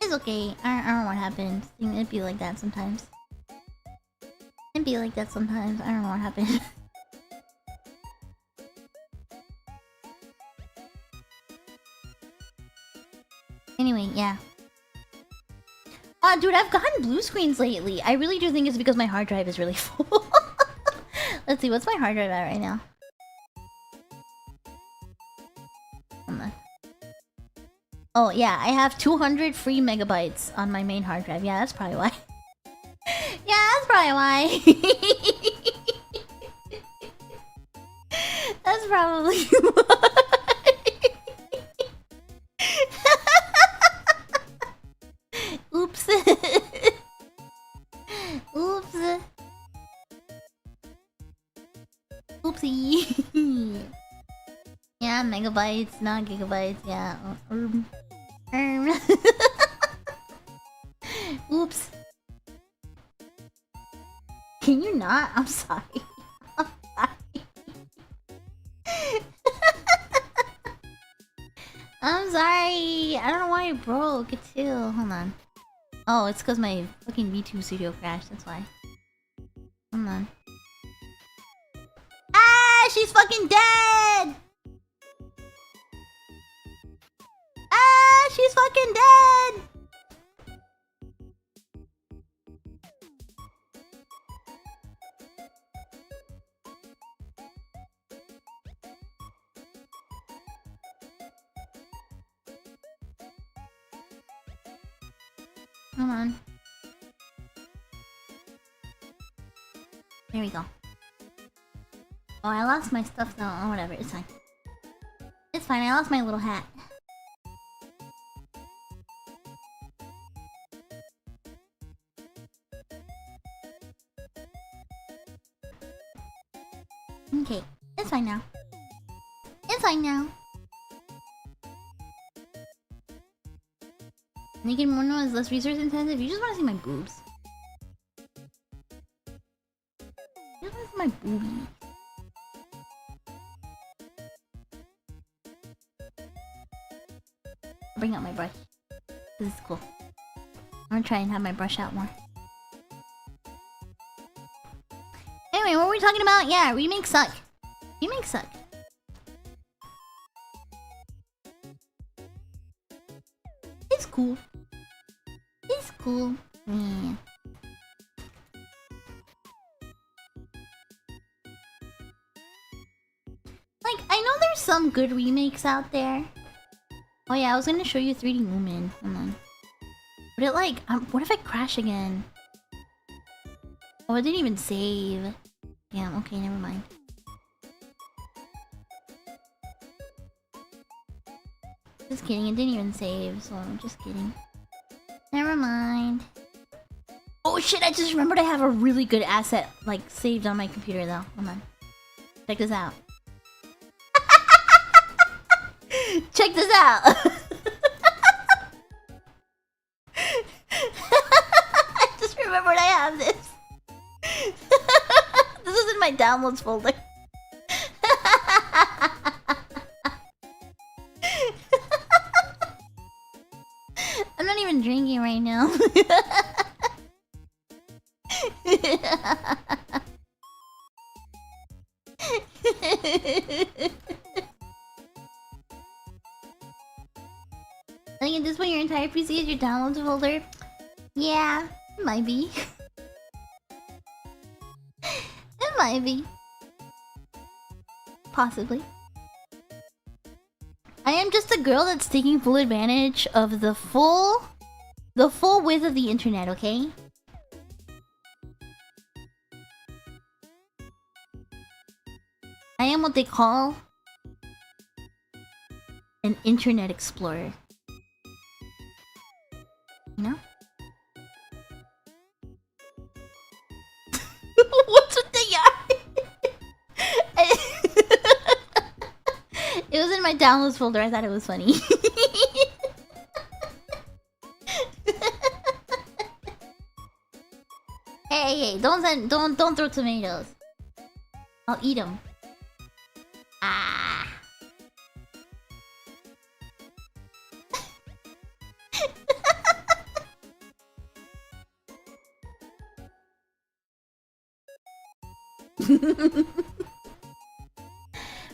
It's okay. I don't know what happened. It'd be like that sometimes. It'd be like that sometimes. I don't know what happened. Anyway, yeah. Oh, dude, I've gotten blue screens lately. I really do think it's because my hard drive is really full. Let's see, what's my hard drive at right now? Hold on. Oh, yeah, I have 200 free megabytes on my main hard drive. Yeah, that's probably why. Yeah, that's probably why. That's probably why. Oops. Oops. Oopsie. Yeah, megabytes, not gigabytes. Yeah. Oops. Can you not? I'm sorry. I'm sorry. I'm sorry. I don't know why it broke. It too. Hold on. Oh, it's because my fucking V2 Studio crashed. That's why. Hold on. Ah, she's fucking dead. Ah, she's fucking dead. Hold on. There we go. Oh, I lost my stuff though. Oh, whatever. It's fine. It's fine. I lost my little hat. Okay, it's fine now. It's fine now. Naked mono is less resource intensive. You just want to see my boobs. You just want to see my boobies. I'll bring out my brush. This is cool. I'm gonna try and have my brush out more. Anyway, what were we talking about? Yeah, remakes suck. Remakes suck. It's cool. It's cool. Yeah. Like, I know there's some good remakes out there. Oh yeah, I was gonna show you 3D Moomin. Hold on. But it like, what if I crash again? Oh, it didn't even save. Damn, okay, never mind. Just kidding, it didn't even save, so I'm just kidding. Never mind. Oh shit, I just remembered I have a really good asset, like, saved on my computer though. Hold on. Check this out. Check this out! I just remembered I have this. This is in my downloads folder. I'm not even drinking right now. I think at this point your entire PC is your downloads folder. Yeah, it might be. It might be. Possibly. I am just a girl that's taking full advantage of the full width of the internet, okay? I am what they call an internet explorer. You know? What's with the yard? It was in my downloads folder. I thought it was funny. Hey, don't throw tomatoes. I'll eat them. Ah.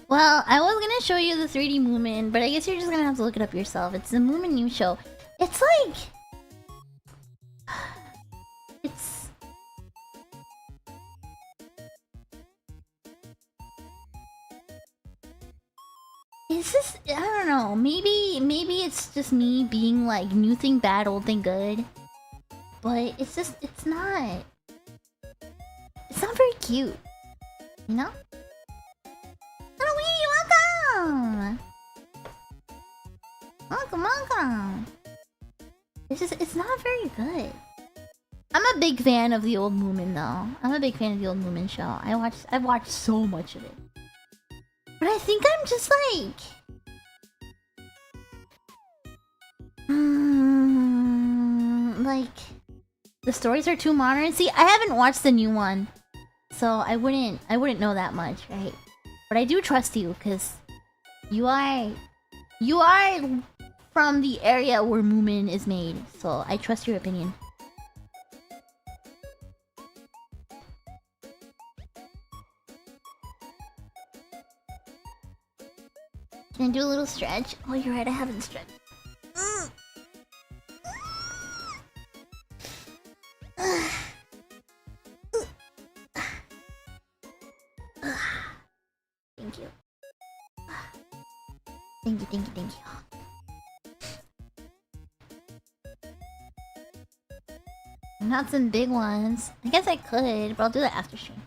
Well, I was gonna show you the 3D Moomin, but I guess you're just gonna have to look it up yourself. It's the Moomin new show. It's like... It's just... I don't know. Maybe it's just me being like, new thing bad, old thing good. But it's just... It's not... It's not very cute. You know? Welcome! Welcome! It's not very good. I'm a big fan of the old Moomin though. I'm a big fan of the old Moomin show. I've watched so much of it. But I think I'm just like... like... The stories are too modern. See, I haven't watched the new one. So I wouldn't know that much, right? But I do trust you, because you are from the area where Moomin is made, so I trust your opinion. Can I do a little stretch? Oh, you're right, I haven't stretched. Thank you. Thank you. Not some big ones. I guess I could, but I'll do that after stream.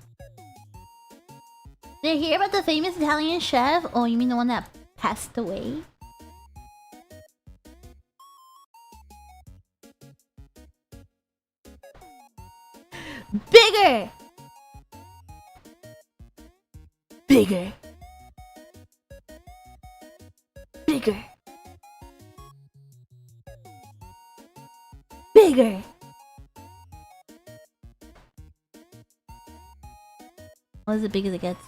Did you hear about the famous Italian chef? Oh, you mean the one that Cast away. Bigger! Bigger. Bigger. Bigger. What is it big as it gets?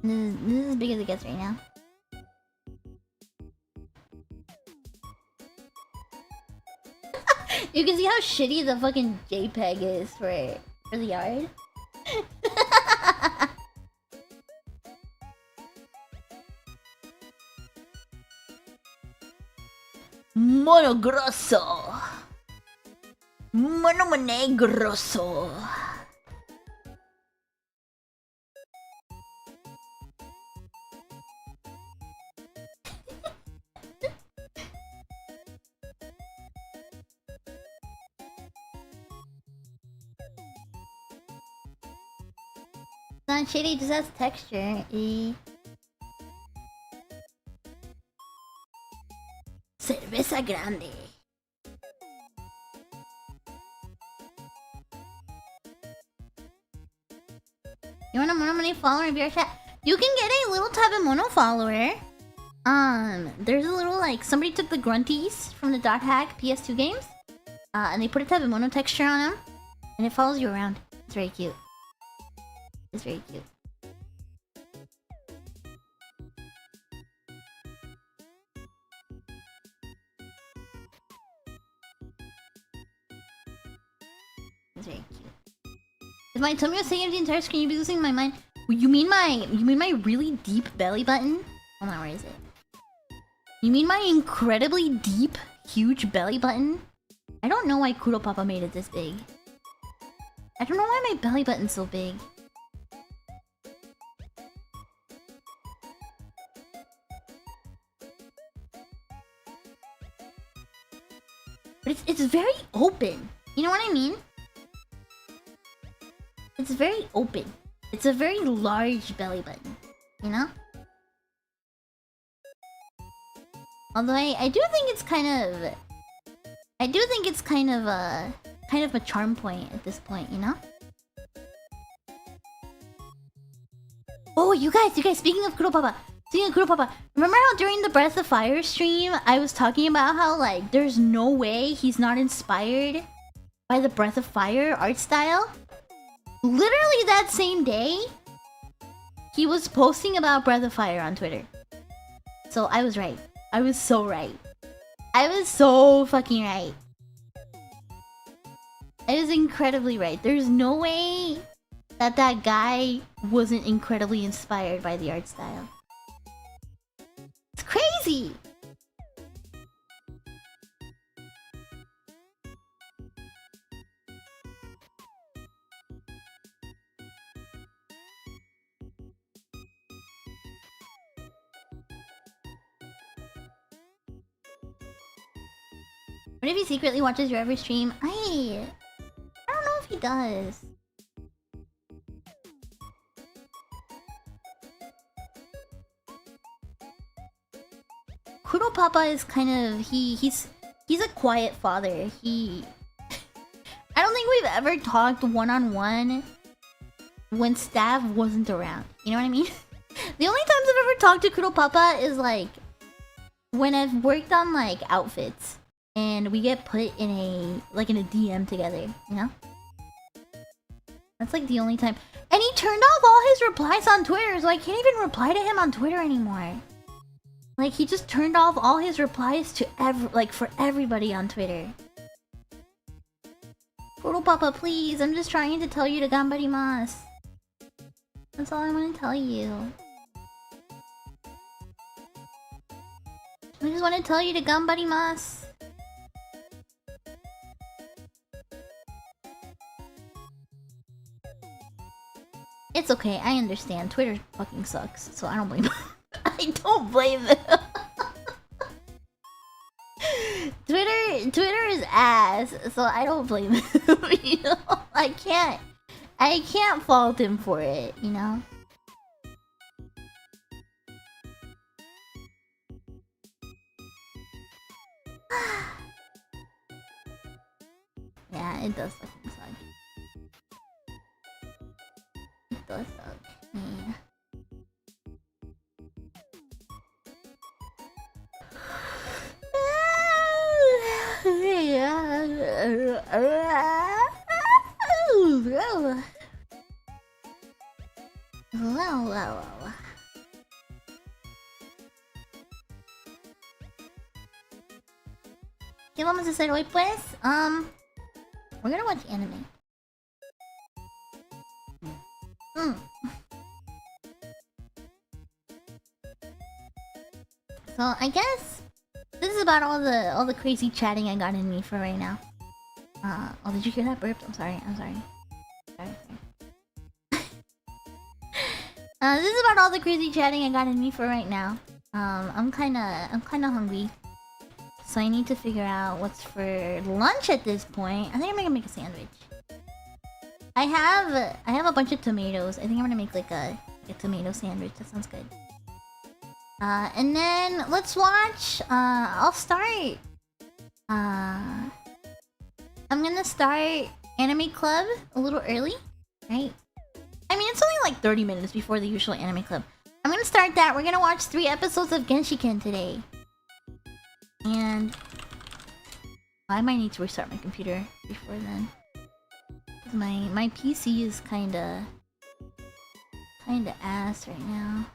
This is as big as it gets right now. You can see how shitty the fucking JPEG is for the yard. Mono grosso. Mono Monet grosso. Not shitty, just has texture. Cerveza grande. You want a Mono Money follower of your chat? You can get a little tabemono follower. There's a little like somebody took the grunties from the Dot Hack PS2 games, and they put a tabemono texture on them, and it follows you around. It's very cute. It's very cute. It's very cute. If my tummy was taking up the entire screen, you'd be losing my mind. You mean my really deep belly button? Hold on, where is it? You mean my incredibly deep, huge belly button? I don't know why Kuro Papa made it this big. I don't know why my belly button's so big. But it's very open. You know what I mean? It's very open. It's a very large belly button. You know? Although I do think it's kind of... I do think it's kind of a charm point at this point, you know? Oh, you guys, speaking of Kuro Papa. Remember how during the Breath of Fire stream, I was talking about how, like, there's no way he's not inspired by the Breath of Fire art style? Literally that same day, he was posting about Breath of Fire on Twitter. So I was right. I was so right. I was so fucking right. I was incredibly right. There's no way that guy wasn't incredibly inspired by the art style. It's crazy! What if he secretly watches your every stream? I don't know if he does. Kuro Papa is kind of he's a quiet father. I don't think we've ever talked one-on-one when Stav wasn't around. You know what I mean? The only times I've ever talked to Kuro Papa is like when I've worked on like outfits and we get put in a DM together, you know? That's like the only time. And he turned off all his replies on Twitter, so I can't even reply to him on Twitter anymore. Like, he just turned off all his replies to for everybody on Twitter. Kuro Papa, please, I'm just trying to tell you to ganbarimasu. That's all I want to tell you. I just want to tell you to ganbarimasu. it's okay. I understand. Twitter fucking sucks, so I don't blame them. I don't blame them. Twitter is ass, so I don't blame him. You know, I can't fault him for it. You know. Yeah, it does fucking suck. It does suck. Yeah. ¿Qué vamos a hacer hoy, pues? We're gonna watch anime. So I guess this is about all the crazy chatting I got in me for right now. Oh, did you hear that burp? I'm sorry. Sorry. This is about all the crazy chatting I got in me for right now. I'm kinda hungry, so I need to figure out what's for lunch at this point. I think I'm gonna make a sandwich. I have a bunch of tomatoes. I think I'm gonna make like a tomato sandwich. That sounds good. And then let's watch. I'll start. I'm gonna start Anime Club a little early, right? I mean, it's only like 30 minutes before the usual Anime Club. I'm gonna start that. We're gonna watch 3 episodes of Genshiken today. And I might need to restart my computer before then. My PC is kinda ass right now.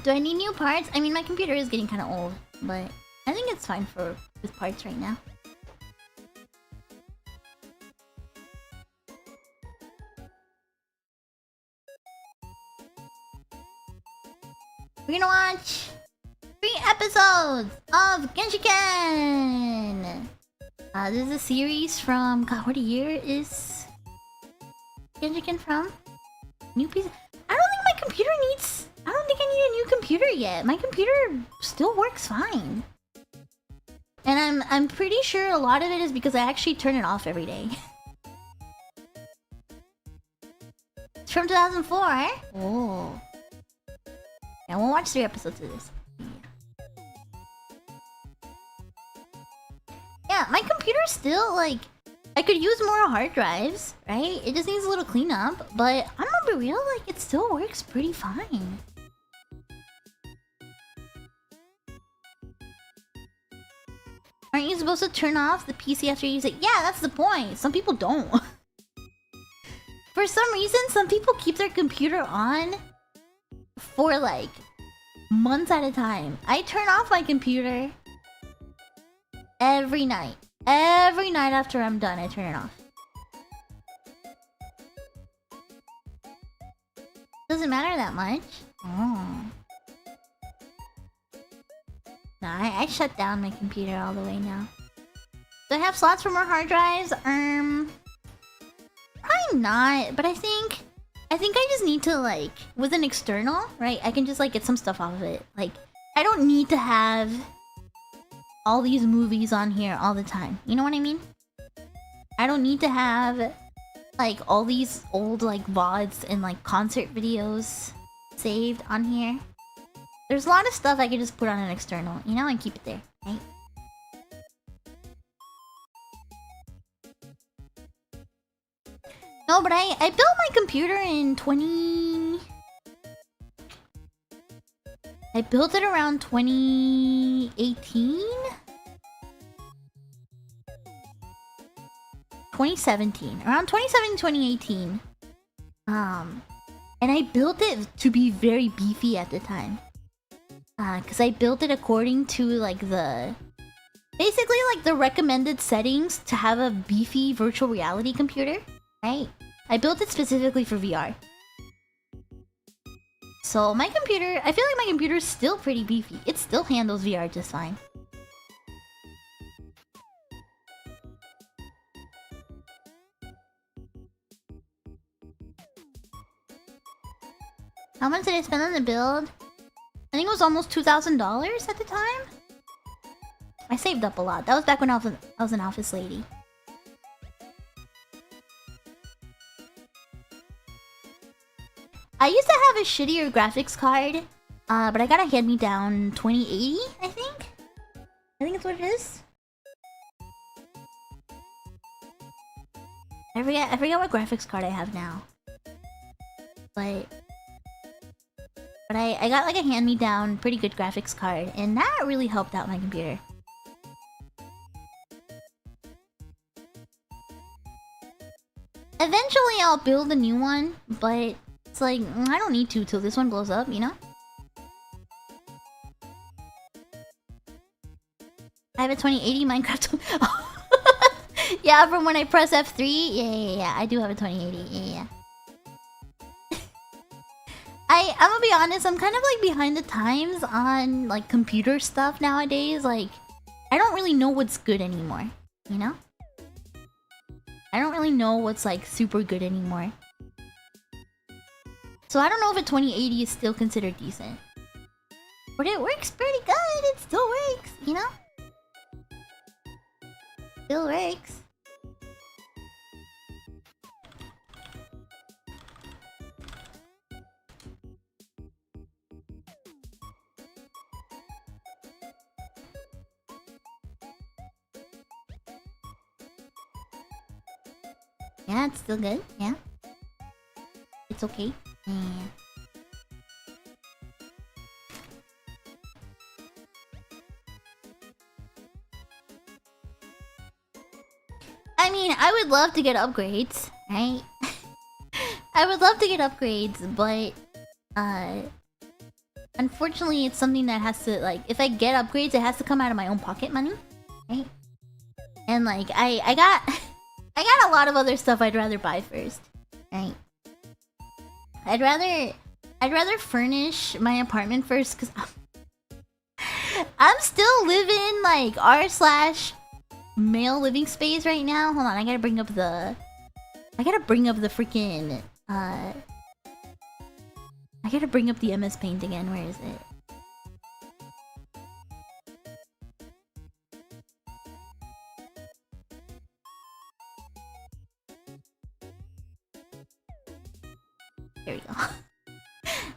Do I need new parts? I mean, my computer is getting kind of old, but I think it's fine with parts right now. We're gonna watch 3 episodes of Genshiken! This is a series from... God, what year is Genshiken from? New piece... I don't think my computer needs... I don't think I need a new computer yet. My computer still works fine. And I'm pretty sure a lot of it is because I actually turn it off every day. It's from 2004, eh? Oh. Yeah, we'll watch 3 episodes of this. Yeah, my computer's still, like... I could use more hard drives, right? It just needs a little cleanup. But I'm gonna be real, like, it still works pretty fine. Aren't you supposed to turn off the PC after you use it? Yeah, that's the point. Some people don't. For some reason, some people keep their computer on for like months at a time. I turn off my computer every night. Every night after I'm done, I turn it off. Doesn't matter that much. Oh. Nah, I shut down my computer all the way now. Do I have slots for more hard drives? Probably not, but I think I just need to, like, with an external, right? I can just, like, get some stuff off of it. Like, I don't need to have all these movies on here all the time. You know what I mean? I don't need to have, like, all these old, like, VODs and, like, concert videos saved on here. There's a lot of stuff I can just put on an external, you know, and keep it there, right? No, but I built my computer in I built it around 2018? 2017. Around 2017, 2018. And I built it to be very beefy at the time. Because I built it according to, like, basically, like, the recommended settings to have a beefy virtual reality computer, right? I built it specifically for VR. So my computer, I feel like my computer is still pretty beefy. It still handles VR just fine. How much did I spend on the build? I think it was almost $2,000 at the time. I saved up a lot. That was back when I was an office lady. I used to have a shittier graphics card, but I got a hand-me-down 2080, I think? I think that's what it is. I forget what graphics card I have now. But I got like a hand-me-down pretty good graphics card, and that really helped out my computer. Eventually I'll build a new one, but it's like, I don't need to till this one blows up, you know? I have a 2080 Minecraft. Yeah, from when I press F3. Yeah. I do have a 2080. Yeah. I'm gonna be honest, I'm kind of like behind the times on like computer stuff nowadays. Like, I don't really know what's good anymore, you know? I don't really know what's like super good anymore. So I don't know if a 2080 is still considered decent. But it works pretty good, it still works, you know? Still works. Yeah, it's still good. Yeah. It's okay. Yeah. I mean, I would love to get upgrades, right? I would love to get upgrades, but unfortunately it's something that has to, like, if I get upgrades, it has to come out of my own pocket money, right? And like I got a lot of other stuff I'd rather buy first, right? I'd rather furnish my apartment first, because I'm still living like r/male living space right now. Hold on, I gotta bring up the freaking I gotta bring up the MS Paint again. Where is it? There we go.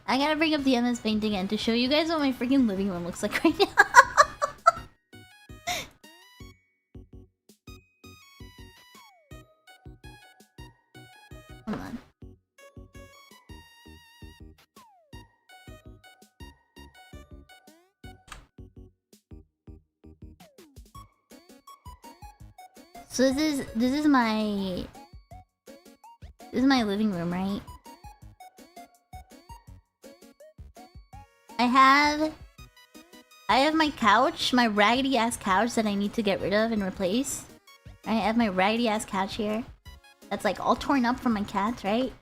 I gotta bring up the MS Paint again to show you guys what my freaking living room looks like right now. Hold on. So this is my living room, right? I have my couch, my raggedy ass couch that I need to get rid of and replace. I have my raggedy ass couch here. That's like all torn up from my cats, right?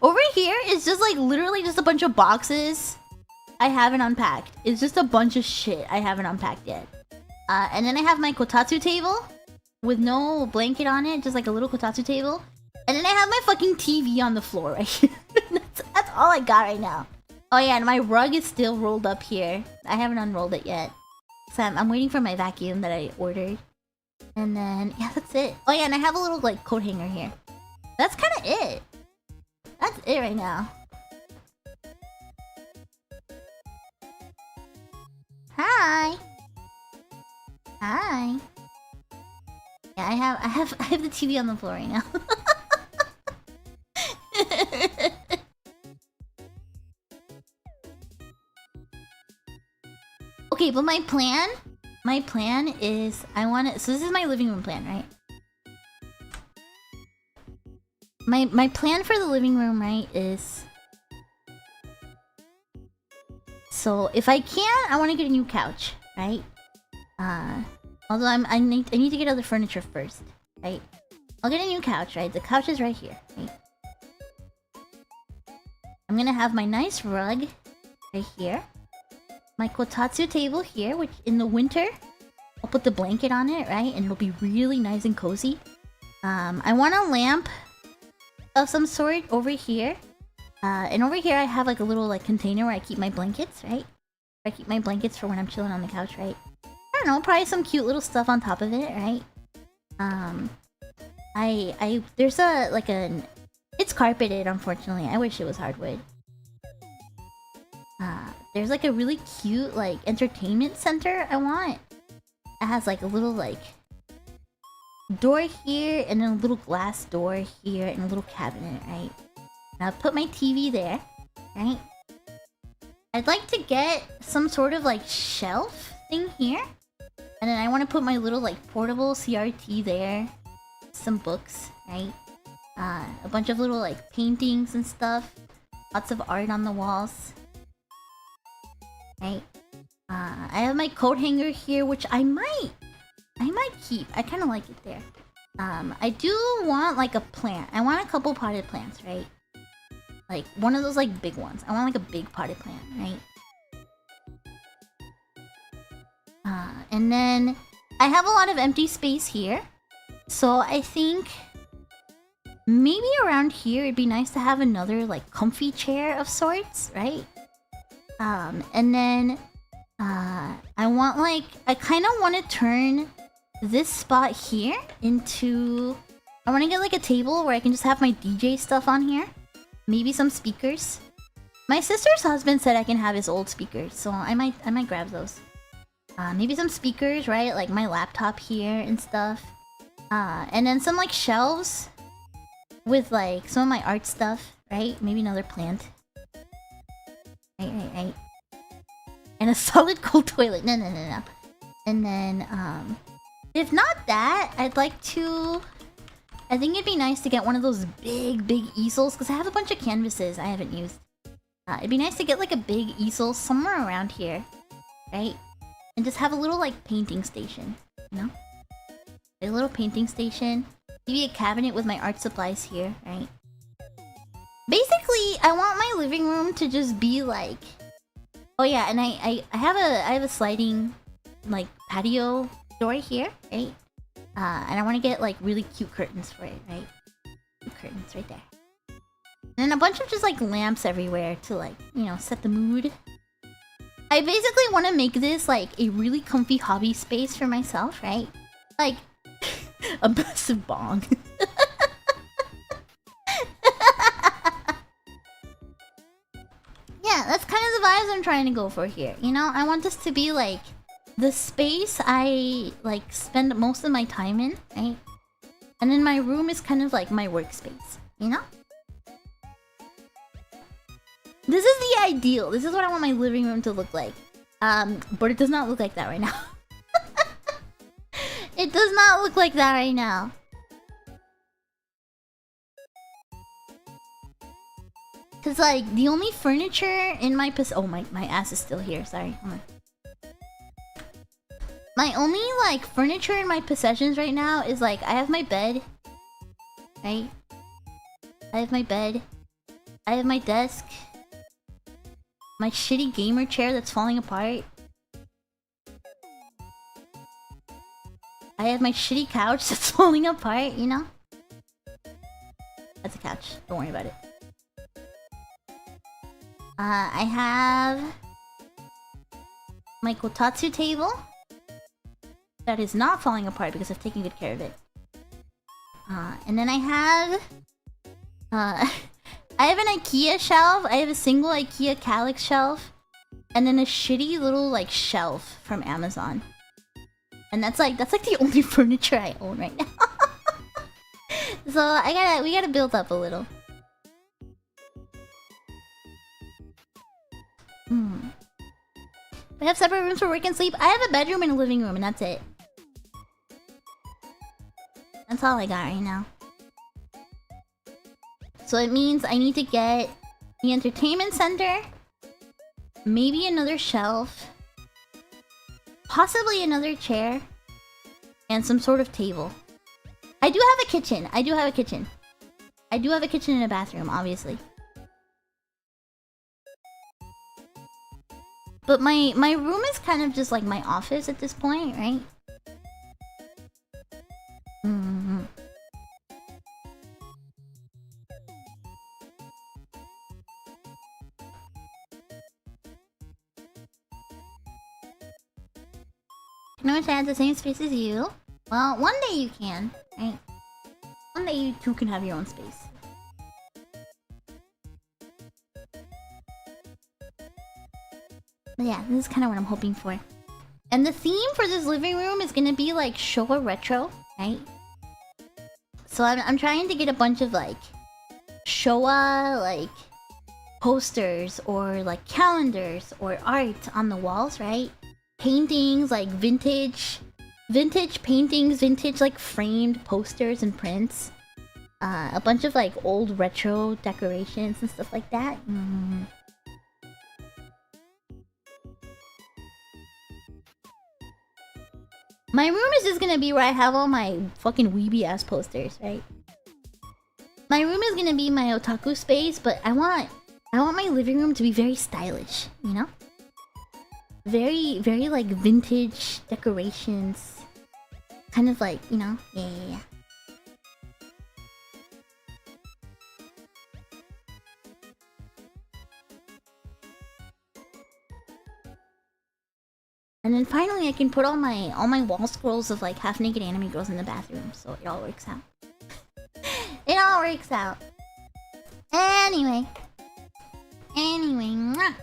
Over here is just like literally just a bunch of boxes I haven't unpacked. It's just a bunch of shit I haven't unpacked yet. And then I have my kotatsu table with no blanket on it, just like a little kotatsu table. And then I have my fucking TV on the floor right here. That's all I got right now. Oh yeah, and my rug is still rolled up here. I haven't unrolled it yet. So I'm waiting for my vacuum that I ordered. And then, yeah, that's it. Oh yeah, and I have a little, like, coat hanger here. That's kind of it. That's it right now. Hi! Hi! Yeah, I have the TV on the floor right now. Okay, but my plan is I want to. So this is my living room plan, right? My plan for the living room, right, is. So if I can, I want to get a new couch, right? Although I need to get other furniture first, right? I'll get a new couch, right? The couch is right here, right? I'm gonna have my nice rug right here. My kotatsu table here, which in the winter, I'll put the blanket on it, right? And it'll be really nice and cozy. I want a lamp of some sort over here. And over here I have like a little like container where I keep my blankets, right? I keep my blankets for when I'm chilling on the couch, right? I don't know, probably some cute little stuff on top of it, right? There's a like an it's carpeted, unfortunately. I wish it was hardwood. There's like a really cute like entertainment center I want. It has like a little like door here and then a little glass door here and a little cabinet, right? And I'll put my TV there, right? I'd like to get some sort of like shelf thing here. And then I want to put my little like portable CRT there. Some books, right? A bunch of little like paintings and stuff. Lots of art on the walls. Right? I have my coat hanger here, which I might keep. I kind of like it there. I do want like a plant. I want a couple potted plants, right? Like one of those like big ones. I want like a big potted plant, right? And then I have a lot of empty space here. So I think maybe around here it'd be nice to have another like comfy chair of sorts, right? And then I want like I kind of want to turn this spot here into I want to get like a table where I can just have my DJ stuff on here. Maybe some speakers. My sister's husband said I can have his old speakers, so I might grab those. Maybe some speakers, right? Like my laptop here and stuff. And then some like shelves with like some of my art stuff, right? Maybe another plant. Right. And a solid cold toilet. No. And then, if not that, I'd like to... I think it'd be nice to get one of those big easels, because I have a bunch of canvases I haven't used. It'd be nice to get like a big easel somewhere around here, right? And just have a little like painting station, you know? A little painting station. Maybe a cabinet with my art supplies here, right? Basically, I want my living room to just be like... Oh yeah, and I have a sliding like patio door here, right? And I want to get like really cute curtains for it, right? Cute curtains right there. And then a bunch of just like lamps everywhere to like, you know, set the mood. I basically want to make this like a really comfy hobby space for myself, right? Like a massive bong. Yeah, that's kind of the vibes I'm trying to go for here. You know, I want this to be like the space I like spend most of my time in, right? And then my room is kind of like my workspace, you know? This is the ideal. This is what I want my living room to look like. But it does not look like that right now. It does not look like that right now. Cause like the only furniture in my my ass is still here. Sorry. Hold on. My only like furniture in my possessions right now is like I have my bed, right? I have my bed. I have my desk. My shitty gamer chair that's falling apart. I have my shitty couch that's falling apart, you know? That's a couch. Don't worry about it. I have my kotatsu table that is not falling apart because I've taken good care of it. And then I have I have an IKEA shelf. I have a single IKEA calyx shelf, and then a shitty little like shelf from Amazon. And that's like the only furniture I own right now. So we gotta build up a little. I have separate rooms for work and sleep. I have a bedroom and a living room, and that's it. That's all I got right now. So it means I need to get the entertainment center, maybe another shelf, possibly another chair, and some sort of table. I do have a kitchen. I do have a kitchen. I do have a kitchen and a bathroom, obviously. But my room is kind of just like my office at this point, right? Mm-hmm. I wish I had the same space as you. Well, one day you can, right? One day you two can have your own space. But yeah, this is kind of what I'm hoping for. And the theme for this living room is gonna be like Showa retro, right? So I'm trying to get a bunch of like Showa like posters or like calendars or art on the walls, right? Paintings, like vintage paintings, vintage like framed posters and prints. A bunch of like old retro decorations and stuff like that. My room is just gonna be where I have all my fucking weeby ass posters, right? My room is gonna be my otaku space, but I want my living room to be very stylish, you know? Very, very like vintage decorations. Kind of like, you know? Yeah. And then finally I can put all my wall scrolls of like half naked anime girls in the bathroom, so it all works out. It all works out. Anyway, mwah.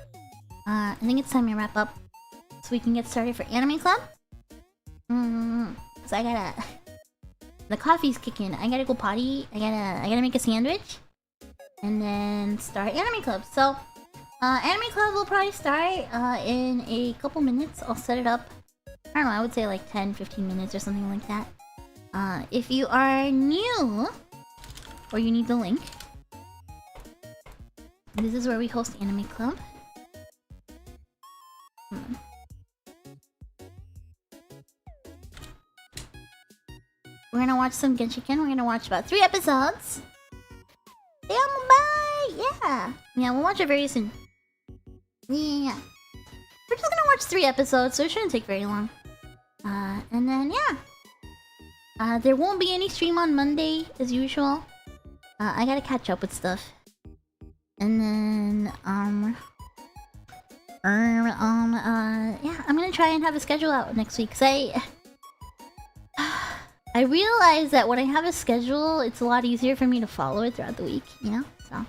I think it's time to wrap up so we can get started for Anime Club. Cause I gotta... The coffee's kicking. I gotta go potty. I gotta make a sandwich. And then start Anime Club. So, Anime Club will probably start in a couple minutes. I'll set it up. I don't know, I would say like 10-15 minutes or something like that. If you are new, or you need the link, this is where we host Anime Club. We're gonna watch some Genshiken. We're gonna watch about 3 episodes. Bye! Yeah! Yeah, we'll watch it very soon. Yeah. We're just gonna watch 3 episodes, so it shouldn't take very long. And then, yeah. There won't be any stream on Monday, as usual. I gotta catch up with stuff. And then, yeah, I'm gonna try and have a schedule out next week, cause I realize that when I have a schedule, it's a lot easier for me to follow it throughout the week, you know? So...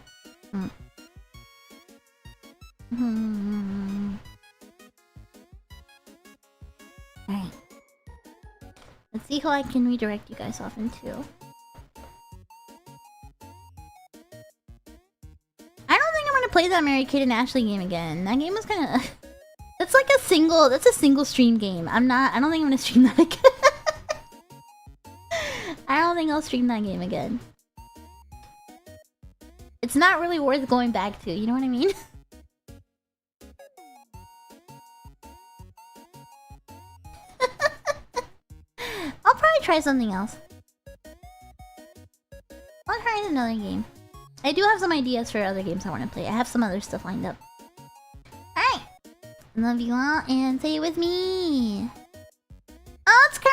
Alright. Let's see who I can redirect you guys off into. I don't think I'm gonna play that Mary-Kate and Ashley game again. That game was kinda... That's like a single stream game. I don't think I'm gonna stream that again. I don't think I'll stream that game again. It's not really worth going back to, you know what I mean? I'll probably try something else. I'll try another game. I do have some ideas for other games I want to play. I have some other stuff lined up. Alright! Love you all, and say it with me! Oh, it's Curry!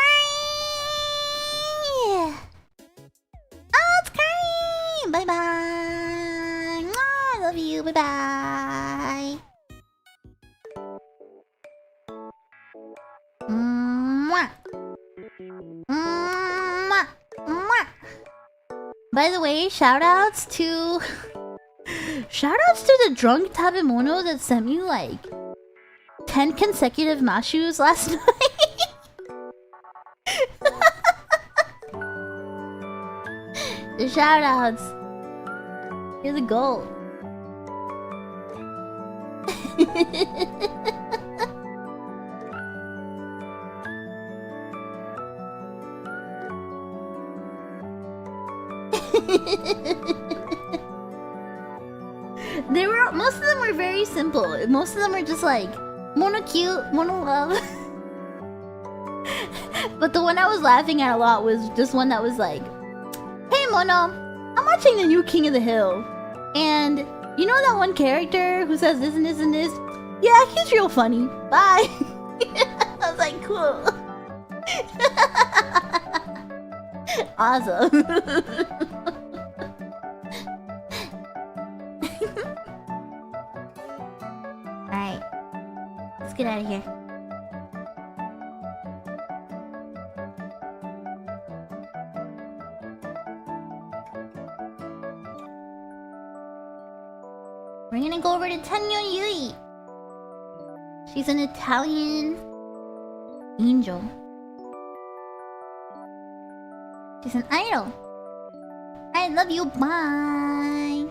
Oh, it's Curry! Bye-bye! I love you, bye-bye! Mwah! Mwah! Mwah! By the way, shoutouts to... Shoutouts to the drunk tabemono that sent me like 10 consecutive mashus last night. The shoutouts. You're the goal. Most of them were very simple. Most of them were just like mono cute, mono love. But the one I was laughing at a lot was just one that was like, "Hey Mono, I'm watching the new King of the Hill, and you know that one character who says this and this and this? Yeah, he's real funny. Bye." I was like, cool. Awesome. Alright. Let's get out of here. We're gonna go over to Tanyo Yui. She's an Italian angel. She's an idol. I love you. Bye.